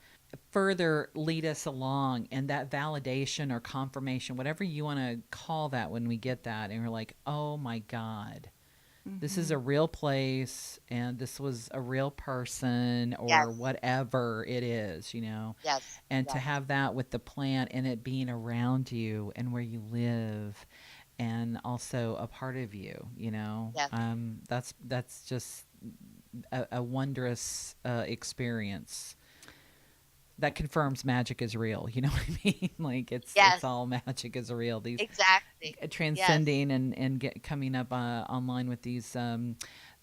further lead us along, and that validation or confirmation, whatever you want to call that, when we get that and we're like, oh my God, this is a real place, and this was a real person, or whatever it is, you know. And to have that with the plant, and it being around you and where you live, and also a part of you, you know. That's just a wondrous experience that confirms magic is real. You know what I mean? Like it's all magic is real. These transcending and coming up online with these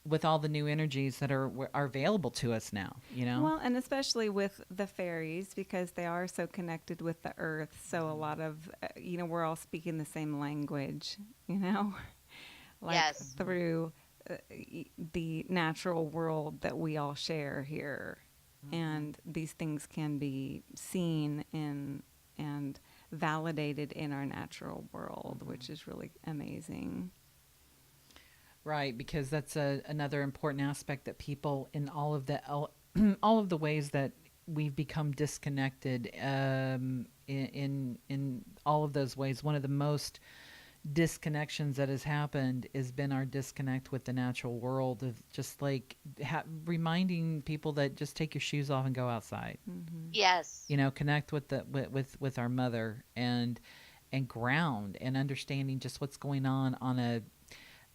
with all the new energies that are available to us now. You know. Well, and especially with the fairies, because they are so connected with the earth. So a lot of we're all speaking the same language. You know, like through the natural world that we all share here. And these things can be seen and validated in our natural world, which is really amazing. Right, because that's another important aspect that people, in all of the ways that we've become disconnected, in all of those ways, one of the most disconnections that has happened has been our disconnect with the natural world, of just like reminding people that just take your shoes off and go outside. Connect with our mother, and ground, and understanding just what's going on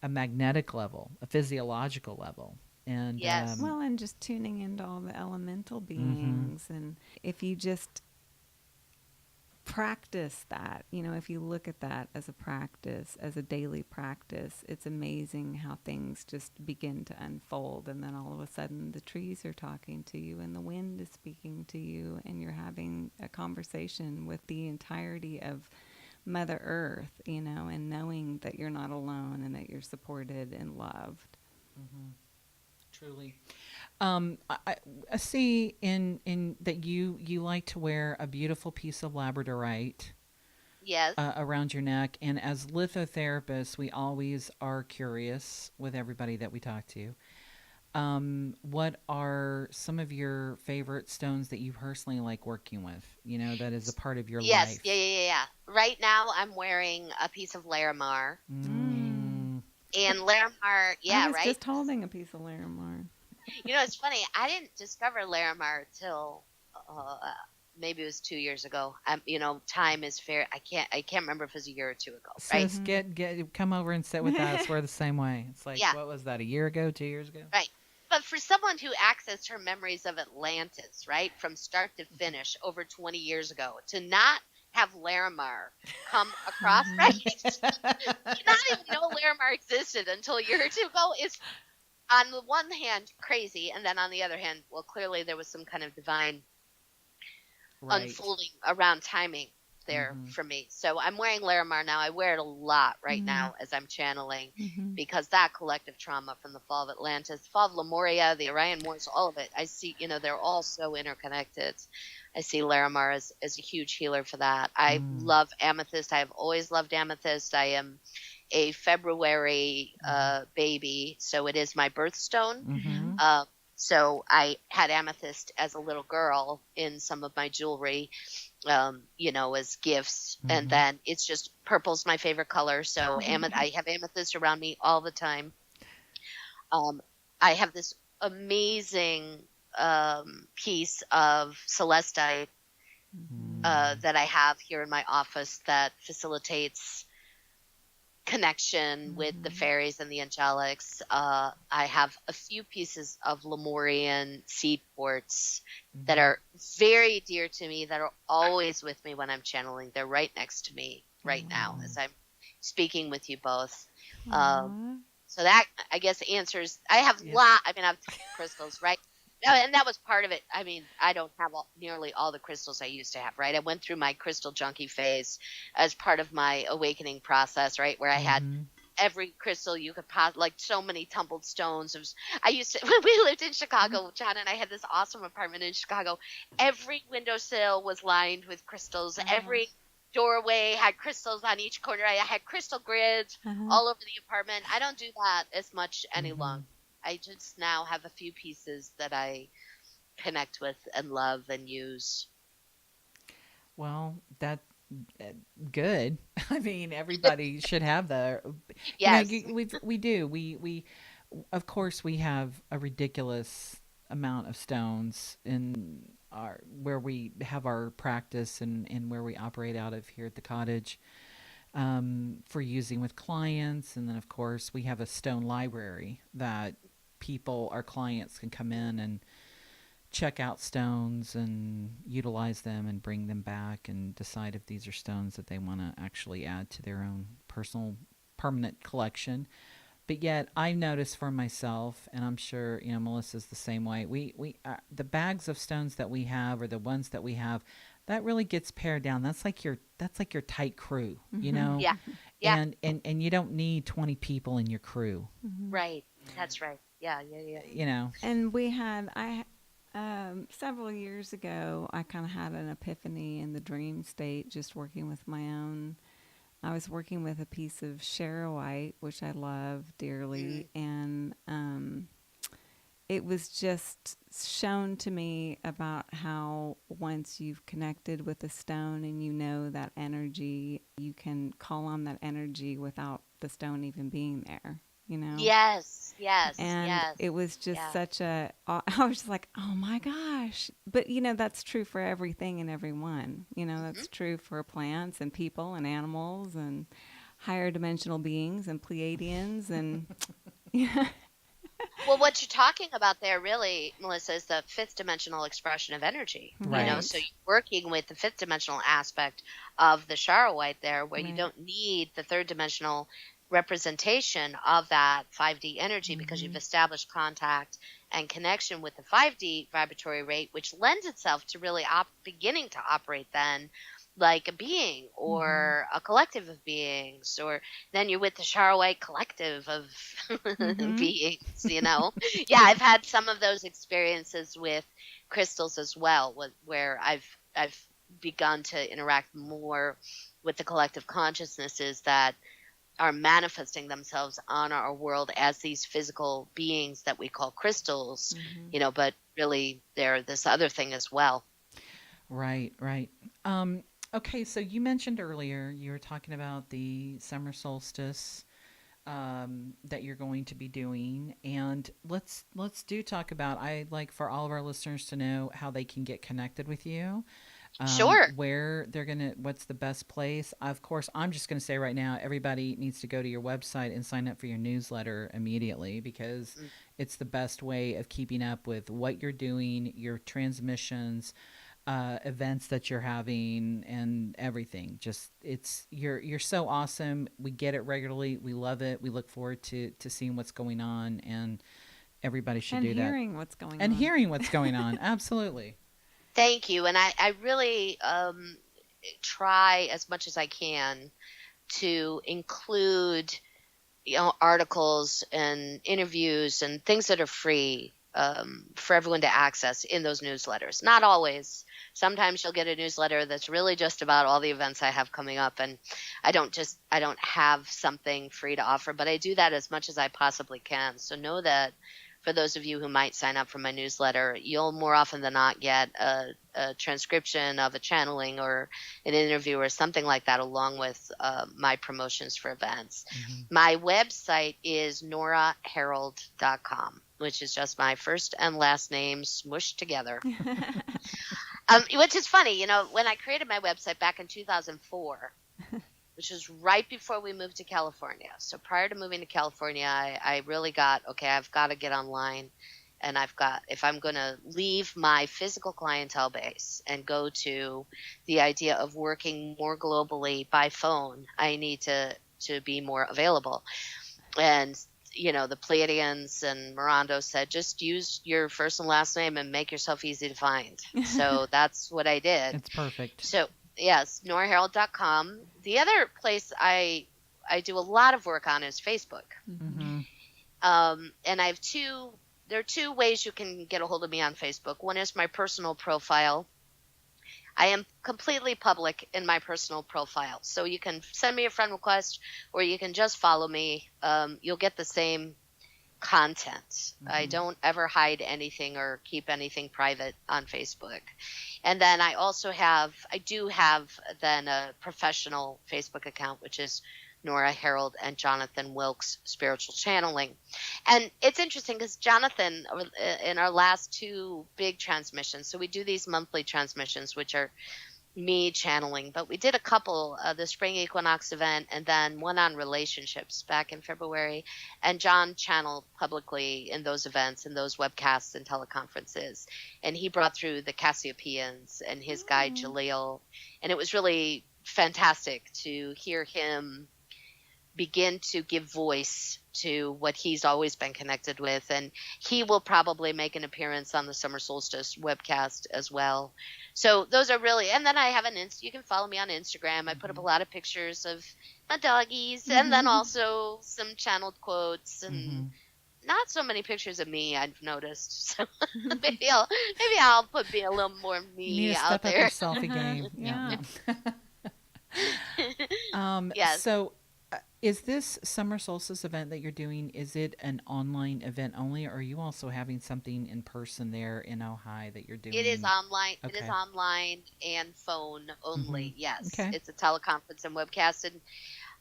a magnetic level, a physiological level. And well, and just tuning into all the elemental beings. And if you just practice that, if you look at that as a practice, as a daily practice, it's amazing how things just begin to unfold. And then all of a sudden the trees are talking to you, and the wind is speaking to you, and you're having a conversation with the entirety of Mother Earth, and knowing that you're not alone, and that you're supported and loved. Truly. I see in that you like to wear a beautiful piece of Labradorite around your neck. And as lithotherapists, we always are curious with everybody that we talk to. What are some of your favorite stones that you personally like working with, that is a part of your life? Yeah. Right now I'm wearing a piece of Laramar. And Laramar, I was just holding a piece of Laramar. It's funny. I didn't discover Laramar till maybe it was 2 years ago. Time is fair. I can't remember if it was a year or two ago. Right? Sis, come over and sit with us. We're the same way. It's like, what was that? A year ago? 2 years ago? Right. But for someone who accessed her memories of Atlantis, right, from start to finish over 20 years ago, to not have Larimar come across, right? Not even know Larimar existed until a year or two ago is, on the one hand, crazy. And then on the other hand, well, clearly there was some kind of divine unfolding around timing there for me. So I'm wearing Larimar now. I wear it a lot right now as I'm channeling, because that collective trauma from the fall of Atlantis, the fall of Lemuria, the Orion Wars, all of it, I see, they're all so interconnected. I see Larimar as a huge healer for that. I love amethyst. I have always loved amethyst. I am a February baby, so it is my birthstone. So I had amethyst as a little girl in some of my jewelry, as gifts. And then it's just, purple's my favorite color. So I have amethyst around me all the time. I have this amazing piece of celestite that I have here in my office that facilitates connection with the fairies and the angelics. I have a few pieces of Lemurian seed quartz that are very dear to me, that are always with me when I'm channeling. They're right next to me right now as I'm speaking with you both. So that, I guess, answers. I have I have crystals, right? And that was part of it. I mean, I don't have nearly all the crystals I used to have, right? I went through my crystal junkie phase as part of my awakening process, right? Where I had every crystal you could like so many tumbled stones. I used to, when we lived in Chicago, John and I had this awesome apartment in Chicago. Every windowsill was lined with crystals. Every doorway had crystals on each corner. I had crystal grids all over the apartment. I don't do that as much any longer. I just now have a few pieces that I connect with and love and use. Well, that good. I mean, everybody should have that. Yes, we do. We of course we have a ridiculous amount of stones in where we have our practice and where we operate out of here at the cottage. For using with clients, and then of course we have a stone library that our clients can come in and check out stones and utilize them and bring them back and decide if these are stones that they want to actually add to their own personal permanent collection. But yet I've noticed for myself, and I'm sure Melissa's the same way, we the bags of stones that we have, or the ones that we have, that really gets pared down. That's like your tight crew, Yeah. And you don't need 20 people in your crew. Right. That's right. Yeah. And several years ago, I kind of had an epiphany in the dream state, just working with my own. I was working with a piece of Charoite, which I love dearly, and it was just shown to me about how once you've connected with a stone and you know that energy, you can call on that energy without the stone even being there. Yes. And it was just such I was just like, oh my gosh. But, that's true for everything and everyone. That's true for plants and people and animals and higher dimensional beings and Pleiadians and Well, what you're talking about there really, Melissa, is the fifth dimensional expression of energy. Right. So you're working with the fifth dimensional aspect of the Charoite there, where you don't need the third dimensional representation of that 5D energy, because you've established contact and connection with the 5D vibratory rate, which lends itself to really beginning to operate then like a being or a collective of beings, or then you're with the Charoite collective of beings, Yeah, I've had some of those experiences with crystals as well, where I've begun to interact more with the collective consciousnesses that are manifesting themselves on our world as these physical beings that we call crystals, but really they're this other thing as well. Right. Okay, so you mentioned earlier, you were talking about the summer solstice that you're going to be doing, and let's talk about, I like for all of our listeners to know how they can get connected with you. Sure. where they're going to, what's the best place. Of course, I'm just going to say right now, everybody needs to go to your website and sign up for your newsletter immediately, because it's the best way of keeping up with what you're doing, your transmissions, events that you're having, and everything. Just, you're so awesome. We get it regularly. We love it. We look forward to seeing what's going on, and everybody should do that. And hearing what's going on. And hearing what's going on. Absolutely. Thank you. And I really try as much as I can to include, articles and interviews and things that are free for everyone to access in those newsletters. Not always. Sometimes you'll get a newsletter that's really just about all the events I have coming up, and I don't have something free to offer, but I do that as much as I possibly can. So know that for those of you who might sign up for my newsletter, you'll more often than not get a transcription of a channeling or an interview or something like that, along with my promotions for events. My website is noraherold.com, which is just my first and last name smushed together. Which is funny, when I created my website back in 2004, which was right before we moved to California. So prior to moving to California, I really got, okay, I've got to get online. And if I'm going to leave my physical clientele base and go to the idea of working more globally by phone, I need to be more available. And, the Pleiadians and Mirando said, just use your first and last name and make yourself easy to find. So that's what I did. It's perfect. So, yes, noraherold.com. The other place I do a lot of work on is Facebook. And I have there are two ways you can get a hold of me on Facebook. One is my personal profile. I am completely public in my personal profile. So you can send me a friend request, or you can just follow me. You'll get the same content. I don't ever hide anything or keep anything private on Facebook. And then I do have then a professional Facebook account, which is Nora Herold and Jonathan Wilkes Spiritual Channeling. And it's interesting because Jonathan, in our last two big transmissions, so we do these monthly transmissions, which are me channeling, but we did a couple, the spring equinox event and then one on relationships back in February. And John channeled publicly in those events and those webcasts and teleconferences. And he brought through the Cassiopeians and his guide Jaleel. And it was really fantastic to hear him begin to give voice to what he's always been connected with. And he will probably make an appearance on the Summer Solstice webcast as well. So those are really, and then I have you can follow me on Instagram. I put up a lot of pictures of my doggies and then also some channeled quotes and not so many pictures of me, I've noticed. So maybe I'll put a little more me out there. You need to step up your selfie game. Yeah. Yes. So is this Summer Solstice event that you're doing, is it an online event only, or are you also having something in person there in Ojai that you're doing? It is online. Okay. It is online and phone only. Yes. Okay. It's a teleconference and webcast. And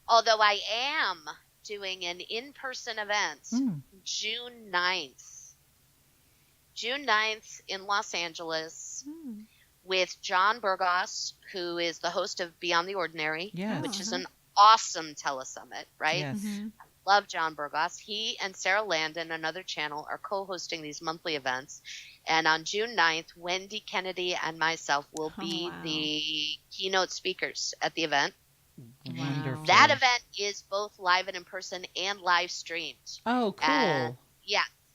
although I am doing an in-person event June 9th in Los Angeles with John Burgos, who is the host of Beyond the Ordinary, which is an awesome telesummit, right? Yes. Love John Burgos. He and Sarah Landon, another channel, are co-hosting these monthly events. And on June 9th, Wendy Kennedy and myself will be the keynote speakers at the event. Wonderful. That event is both live and in person and live streamed. Oh, cool.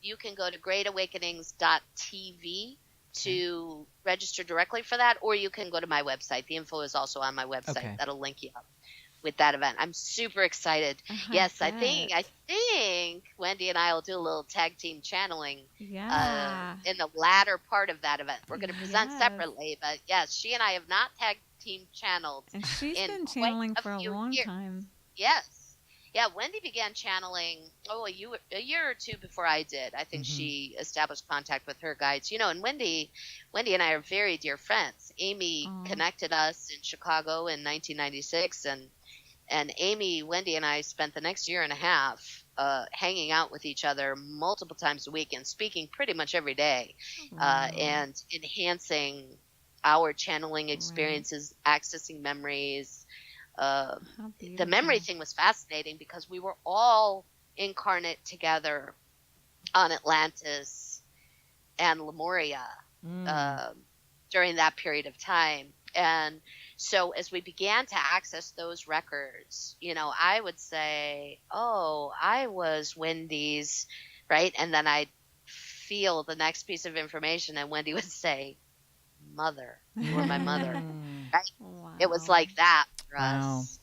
You can go to greatawakenings.tv to register directly for that, or you can go to my website. The info is also on my website. Okay. That'll link you up with that event. I'm super excited. Yes, I think Wendy and I will do a little tag team channeling in the latter part of that event. We're going to present separately, but yes, she and I have not tag team channeled. And she's been channeling for a long time. Yes. Yeah, Wendy began channeling a year or two before I did. I think she established contact with her guides. And Wendy and I are very dear friends. Amy connected us in Chicago in 1996, and Amy, Wendy, and I spent the next year and a half hanging out with each other multiple times a week and speaking pretty much every day and enhancing our channeling experiences, accessing memories. How The beautiful. memory thing was fascinating because we were all incarnate together on Atlantis and Lemuria during that period of time. And so as we began to access those records, you know, I would say, oh, I was Wendy's, right? And then I'd feel the next piece of information, and Wendy would say, mother, you were my mother. Right? Wow. It was like that for Wow. us.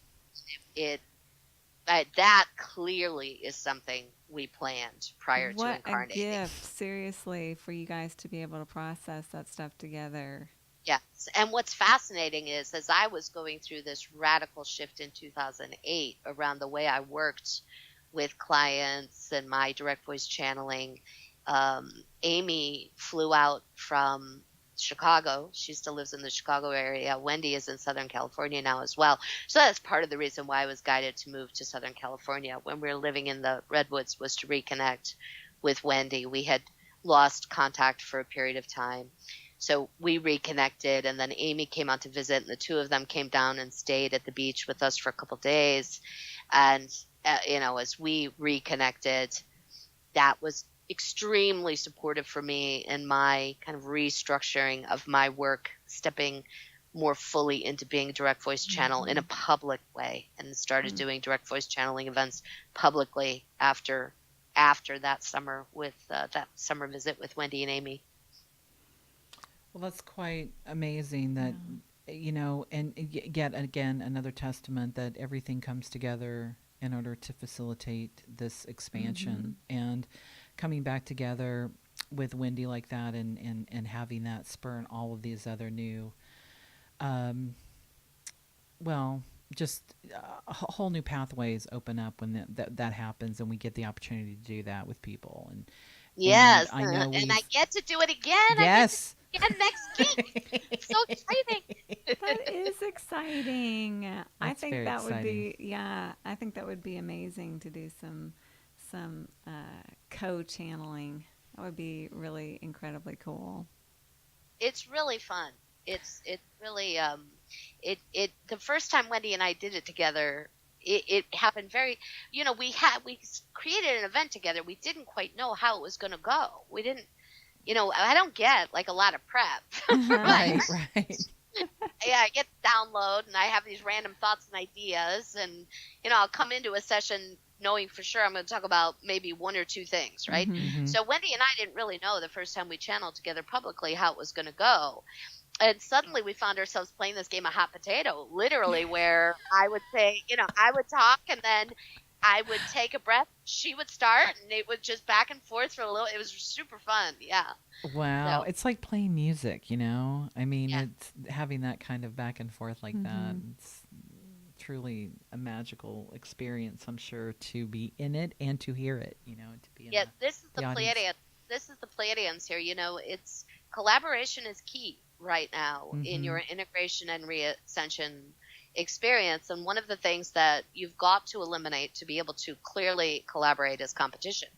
That clearly is something we planned prior to What a incarnating. gift, seriously, for you guys to be able to process that stuff together. Yes. And what's fascinating is, as I was going through this radical shift in 2008 around the way I worked with clients and my direct voice channeling, Amy flew out from Chicago. She still lives in the Chicago area. Wendy is in Southern California now as well. So that's part of the reason why I was guided to move to Southern California when we were living in the Redwoods, was to reconnect with Wendy. We had lost contact for a period of time. So we reconnected, and then Amy came out to visit, and the two of them came down and stayed at the beach with us for a couple of days. And, you know, as we reconnected, that was extremely supportive for me in my kind of restructuring of my work, stepping more fully into being a direct voice channel in a public way, and started doing direct voice channeling events publicly after that summer with that summer visit with Wendy and Amy. Well, that's quite amazing that, you know, and yet again, another testament that everything comes together in order to facilitate this expansion. And coming back together with Wendy like that, and having that spur and all of these other new, just whole new pathways open up when that happens, and we get the opportunity to do that with people. And yes, and I know and I get to do it again. Yes. Again next week. It's so exciting. That is exciting. I That's think very that would exciting. be, I think that would be amazing to do some co-channeling. That would be really incredibly cool. It's really fun. It's really the first time Wendy and I did it together, it happened very, you know, we created an event together. We didn't quite know how it was going to go. We didn't, you know, I don't get like a lot of prep. Right. Yeah, I get to download, and I have these random thoughts and ideas, and, you know, I'll come into a session knowing for sure I'm going to talk about maybe one or two things, right? So Wendy and I didn't really know the first time we channeled together publicly how it was going to go. And suddenly we found ourselves playing this game of hot potato, literally, where I would say, you know, I would talk, and then I would take a breath, she would start, and it was just back and forth for a little. It was super fun. Yeah. Wow. So, It's like playing music, you know? I mean, it's having that kind of back and forth like that. It's truly a magical experience, I'm sure, to be in it and to hear it, you know, to be in this is the audience. Pleiadian. This is the Pleiadians here. You know, it's collaboration is key right now in your integration and reascension experience. And one of the things that you've got to eliminate to be able to clearly collaborate is competition.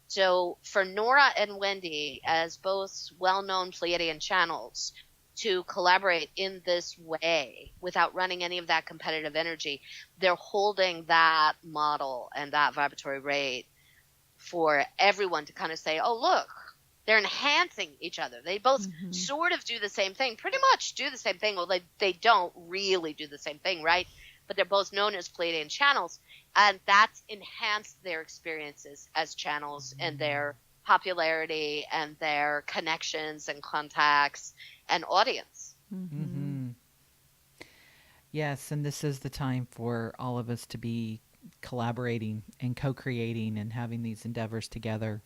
So for Nora and Wendy, as both well-known Pleiadian channels, to collaborate in this way without running any of that competitive energy, they're holding that model and that vibratory rate for everyone to kind of say, oh, look, they're enhancing each other. They both sort of do the same thing, pretty much do the same thing. Well, they don't really do the same thing, right? But they're both known as Pleiadian channels, and that's enhanced their experiences as channels and their popularity and their connections and contacts and audience. Yes, and this is the time for all of us to be collaborating and co-creating and having these endeavors together.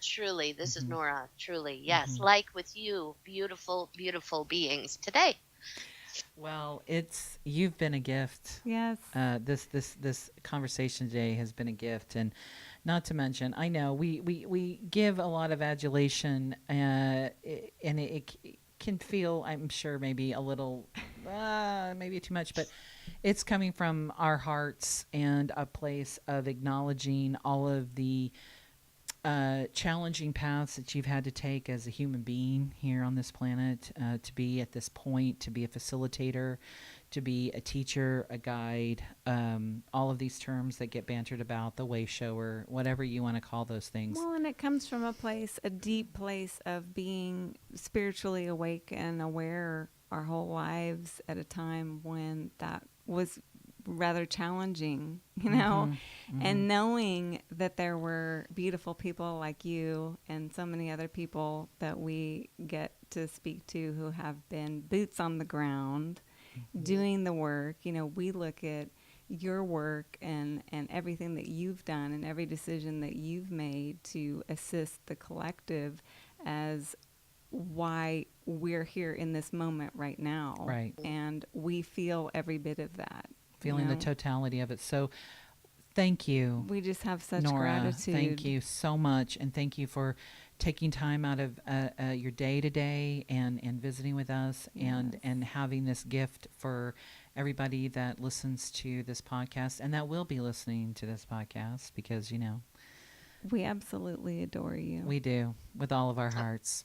Truly, this is Nora. Truly, yes. Like with you, beautiful, beautiful beings today. Well, you've been a gift. Yes. This conversation today has been a gift, and not to mention, I know we give a lot of adulation, and it can feel, I'm sure, maybe a little, maybe too much, but it's coming from our hearts and a place of acknowledging all of the challenging paths that you've had to take as a human being here on this planet, to be at this point, to be a facilitator, to be a teacher, a guide, all of these terms that get bantered about, the way shower, whatever you want to call those things. Well, and it comes from a deep place of being spiritually awake and aware our whole lives at a time when that was rather challenging, and knowing that there were beautiful people like you and so many other people that we get to speak to who have been boots on the ground doing the work. We look at your work and everything that you've done and every decision that you've made to assist the collective as why we're here in this moment right now. Right. And we feel every bit of that. Feeling the totality of it. So thank you. We just have such Nora, gratitude. thank you so much. And thank you for taking time out of your day to day and visiting with us, and having this gift for everybody that listens to this podcast and that will be listening to this podcast, because, we absolutely adore you. We do, with all of our hearts.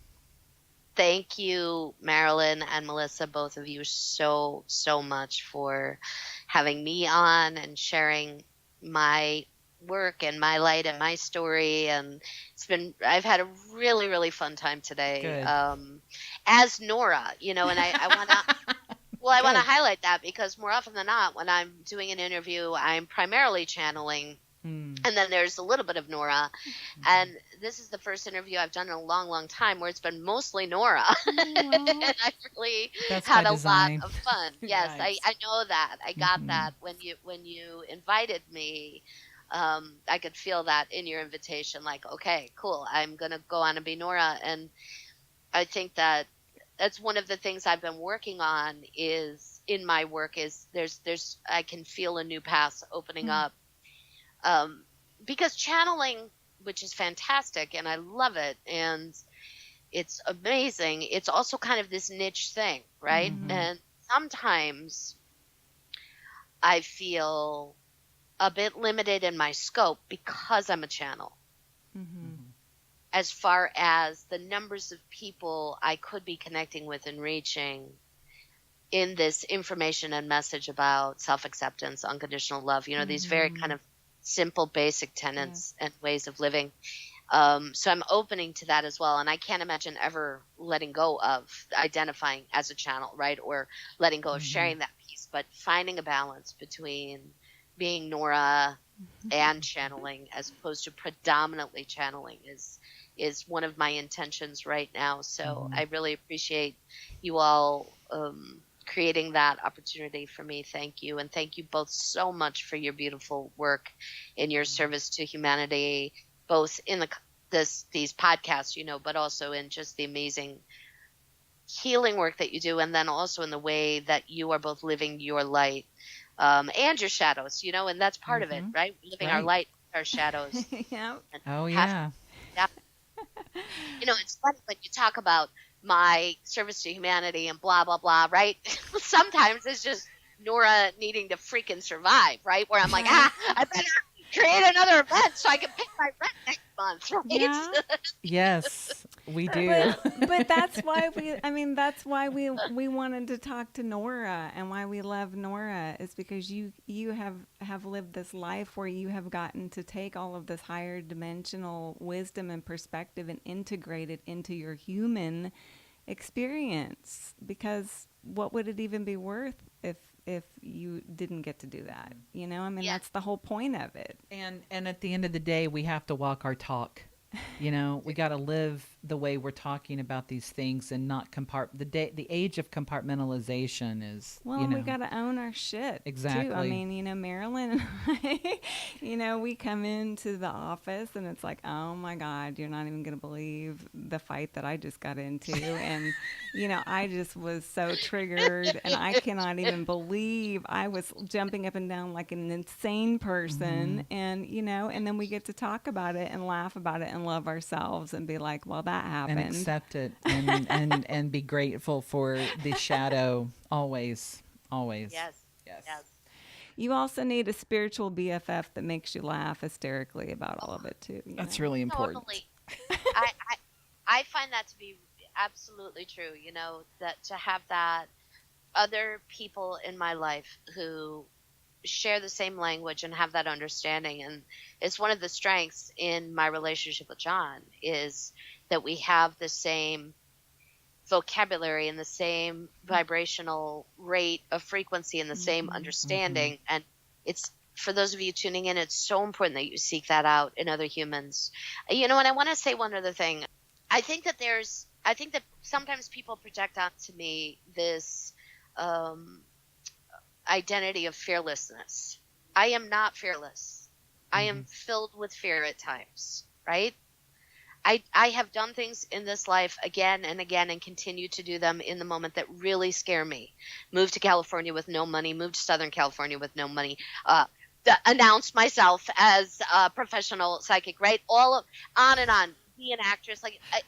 Thank you, Marilyn and Melissa, both of you so much for having me on and sharing my work and my light and my story. And I've had a really, really fun time today. Good. As Nora, and I want to, I want to highlight that, because more often than not, when I'm doing an interview, I'm primarily channeling. And then there's a little bit of Nora. And this is the first interview I've done in a long, long time where it's been mostly Nora. And I really had a lot of fun. Yes, Right. I know that. I got that when you invited me. I could feel that in your invitation, like, okay, cool, I'm going to go on and be Nora. And I think that's one of the things I've been working on is in my work is there's I can feel a new path opening up. Because channeling, which is fantastic, and I love it, and it's amazing, it's also kind of this niche thing, right? And sometimes I feel a bit limited in my scope because I'm a channel. As far as the numbers of people I could be connecting with and reaching in this information and message about self-acceptance, unconditional love, these very kind of simple, basic tenets and ways of living. So I'm opening to that as well. And I can't imagine ever letting go of identifying as a channel, right? Or letting go of sharing that piece, but finding a balance between being Nora and channeling, as opposed to predominantly channeling, is one of my intentions right now. So I really appreciate you all creating that opportunity for me. Thank you. And thank you both so much for your beautiful work in your service to humanity, both in these podcasts, but also in just the amazing healing work that you do. And then also in the way that you are both living your light, and your shadows, and that's part of it, right? Living our light, our shadows. Yeah. Oh, yeah. It's funny when you talk about my service to humanity and blah, blah, blah, right? Sometimes it's just Nora needing to freaking survive, right? Where I'm like, I better create another event so I can pay my rent next month, right? Yeah. Yes, we do. But that's why we wanted to talk to Nora, and why we love Nora is because you have lived this life where you have gotten to take all of this higher dimensional wisdom and perspective and integrate it into your human experience. Because what would it even be worth if you didn't get to do that? That's the whole point of it. And at the end of the day, we have to walk our talk. We got to live the way we're talking about these things and not the age of compartmentalization is, we got to own our shit. Exactly. Too. I mean, Marilyn and I, we come into the office and it's like, oh my God, you're not even going to believe the fight that I just got into. And, I just was so triggered, and I cannot even believe I was jumping up and down like an insane person. And, and then we get to talk about it and laugh about it and love ourselves and be like, well, that happened. And accept it and be grateful for the shadow always. Yes. You also need a spiritual BFF that makes you laugh hysterically about all of it too. That's really important. Totally. I find that to be absolutely true. That to have that other people in my life who share the same language and have that understanding, and it's one of the strengths in my relationship with John is that we have the same vocabulary and the same vibrational rate of frequency and the same understanding. And it's, for those of you tuning in, it's so important that you seek that out in other humans. And I want to say one other thing. I think that sometimes people project onto me this identity of fearlessness. I am not fearless. I am filled with fear at times, right? I have done things in this life again and again and continue to do them in the moment that really scare me. Moved to California with no money, moved to Southern California with no money, announced myself as a professional psychic, right? On and on. Be an actress,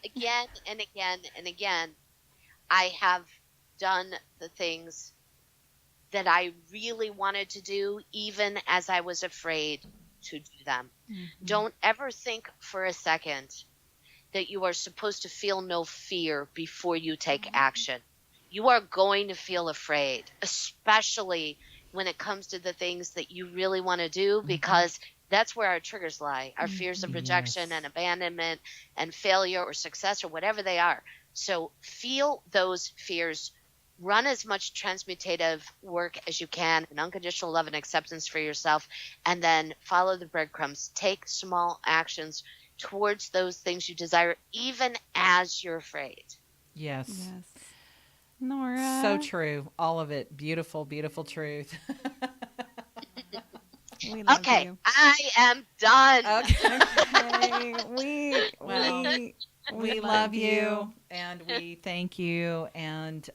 again and again and again. I have done the things that I really wanted to do, even as I was afraid to do them. Don't ever think for a second that you are supposed to feel no fear before you take action. You are going to feel afraid, especially when it comes to the things that you really want to do, because that's where our triggers lie, our fears of rejection and abandonment and failure or success or whatever they are. So feel those fears. Run as much transmutative work as you can, and unconditional love and acceptance for yourself, and then follow the breadcrumbs. Take small actions towards those things you desire, even as you're afraid. Yes. Nora. So true. All of it. Beautiful, beautiful truth. We love Okay, you. I am done. Okay. Okay. We love you, and we thank you, and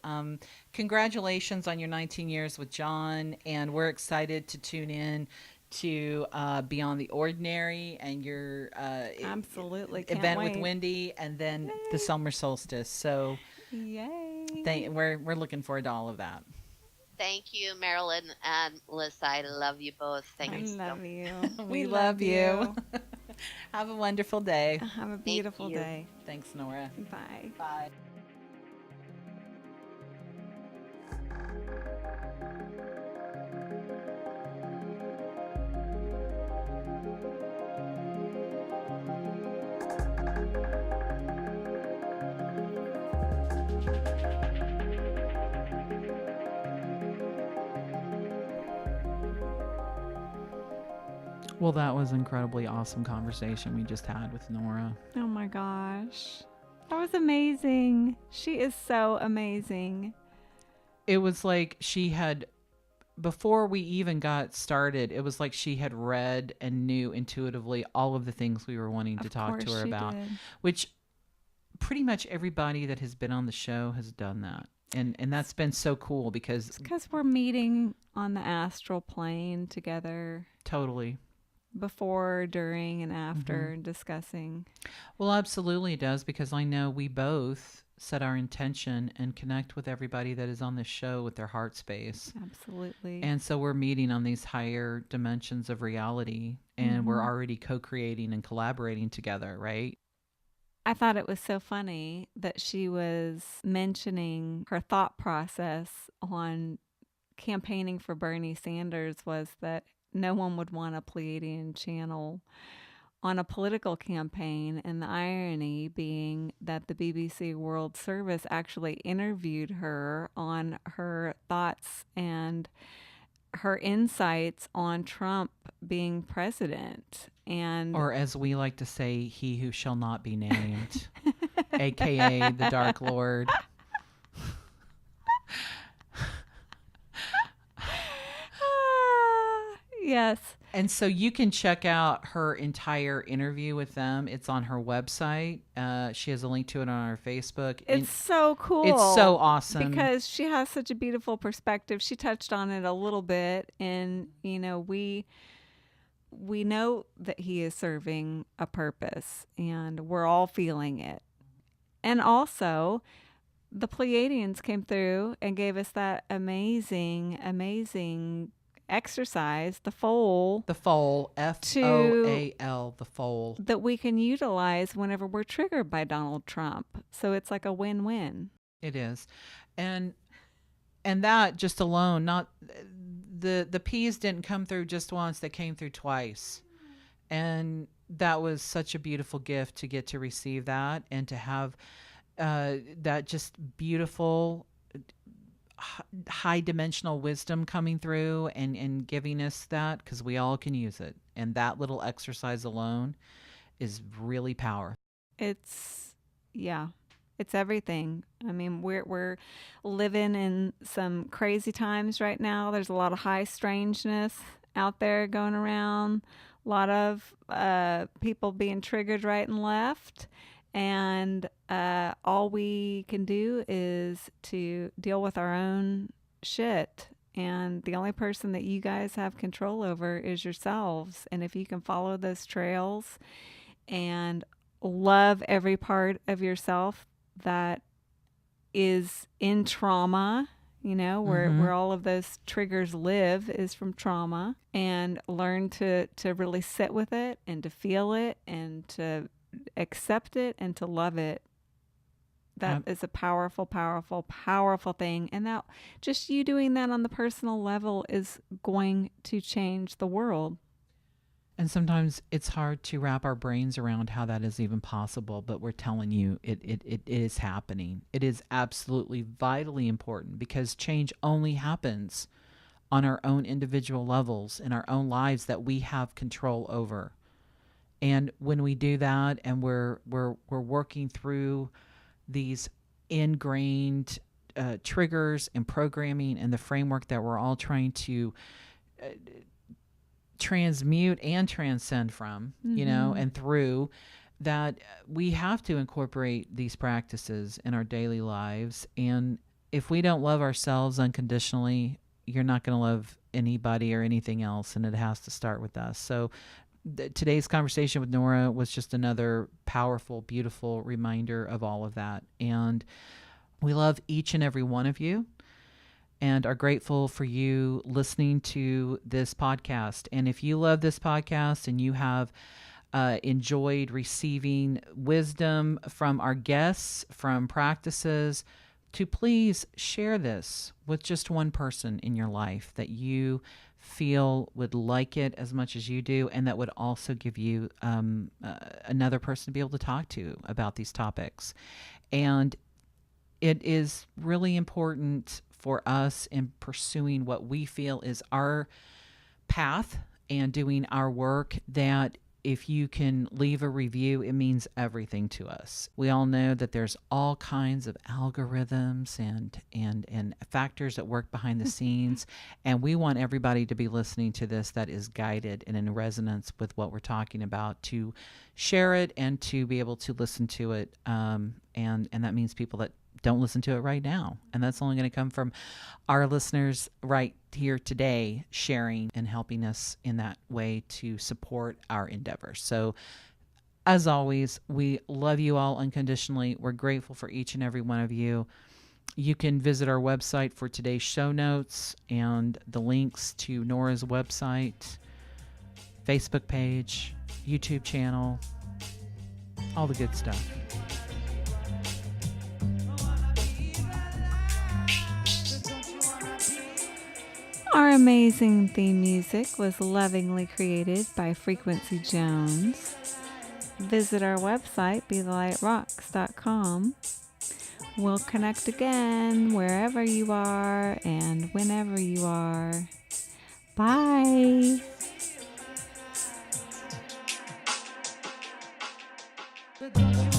congratulations on your 19 years with John, and we're excited to tune in to Beyond the Ordinary and your Absolutely can't event wait. with Wendy, and then the summer solstice. So Yay. we're looking forward to all of that. Thank you, Marilyn and Melissa. I love you both. Thank I you so love much. you. We love you. Have a wonderful day. Have a beautiful you. day. Thanks, Nora. Bye. Bye. Well, that was an incredibly awesome conversation we just had with Nora. Oh my gosh. That was amazing. She is so amazing. It was like she had, before we even got started, it was like she had read and knew intuitively all of the things we were wanting to talk to her about, which pretty much everybody that has been on the show has done that. And that's been so cool because we're meeting on the astral plane together. Totally. Before, during, and after discussing. Well, absolutely it does, because I know we both set our intention and connect with everybody that is on this show with their heart space. Absolutely. And so we're meeting on these higher dimensions of reality, and we're already co-creating and collaborating together, right? I thought it was so funny that she was mentioning her thought process on campaigning for Bernie Sanders was that no one would want a Pleiadian channel on a political campaign, and the irony being that the BBC World Service actually interviewed her on her thoughts and her insights on Trump being president. And or as we like to say, he who shall not be named, aka the Dark Lord. Yes. And so you can check out her entire interview with them. It's on her website. She has a link to it on her Facebook. It's so cool. It's so awesome. Because she has such a beautiful perspective. She touched on it a little bit. And, we know that he is serving a purpose. And we're all feeling it. And also, the Pleiadians came through and gave us that amazing exercise, the foal, The foal, F-O-A-L, the foal. that we can utilize whenever we're triggered by Donald Trump. So it's like a win-win. It is. And that just alone, not the peas didn't come through just once, they came through twice. And that was such a beautiful gift to get to receive that and to have that just beautiful high dimensional wisdom coming through and giving us that, because we all can use it. And that little exercise alone is really powerful. It's everything. I mean, we're living in some crazy times right now. There's a lot of high strangeness out there going around. A lot of people being triggered right and left. And all we can do is to deal with our own shit. And the only person that you guys have control over is yourselves. And if you can follow those trails and love every part of yourself that is in trauma, where all of those triggers live is from trauma, and learn to really sit with it and to feel it and to accept it and to love it. That is a powerful, powerful, powerful thing. And that just you doing that on the personal level is going to change the world. And sometimes it's hard to wrap our brains around how that is even possible, but we're telling you it is happening. It is absolutely vitally important, because change only happens on our own individual levels in our own lives that we have control over. And when we do that and we're working through these ingrained triggers and programming and the framework that we're all trying to transmute and transcend from, and through that, we have to incorporate these practices in our daily lives. And if we don't love ourselves unconditionally, you're not going to love anybody or anything else. And it has to start with us. So today's conversation with Nora was just another powerful, beautiful reminder of all of that. And we love each and every one of you, and are grateful for you listening to this podcast. And if you love this podcast and you have enjoyed receiving wisdom from our guests, from practices, to please share this with just one person in your life that you feel would like it as much as you do, and that would also give you another person to be able to talk to about these topics. And it is really important for us in pursuing what we feel is our path and doing our work, that if you can leave a review, it means everything to us. We all know that there's all kinds of algorithms and factors that work behind the scenes, and we want everybody to be listening to this that is guided and in resonance with what we're talking about, to share it and to be able to listen to it. And that means people that don't listen to it right now. And that's only going to come from our listeners right here today, sharing and helping us in that way to support our endeavors. So as always, we love you all unconditionally. We're grateful for each and every one of you. You can visit our website for today's show notes and the links to Nora's website, Facebook page, YouTube channel, all the good stuff. Our amazing theme music was lovingly created by Frequency Jones. Visit our website, BeTheLightRocks.com. We'll connect again wherever you are and whenever you are. Bye. But don't you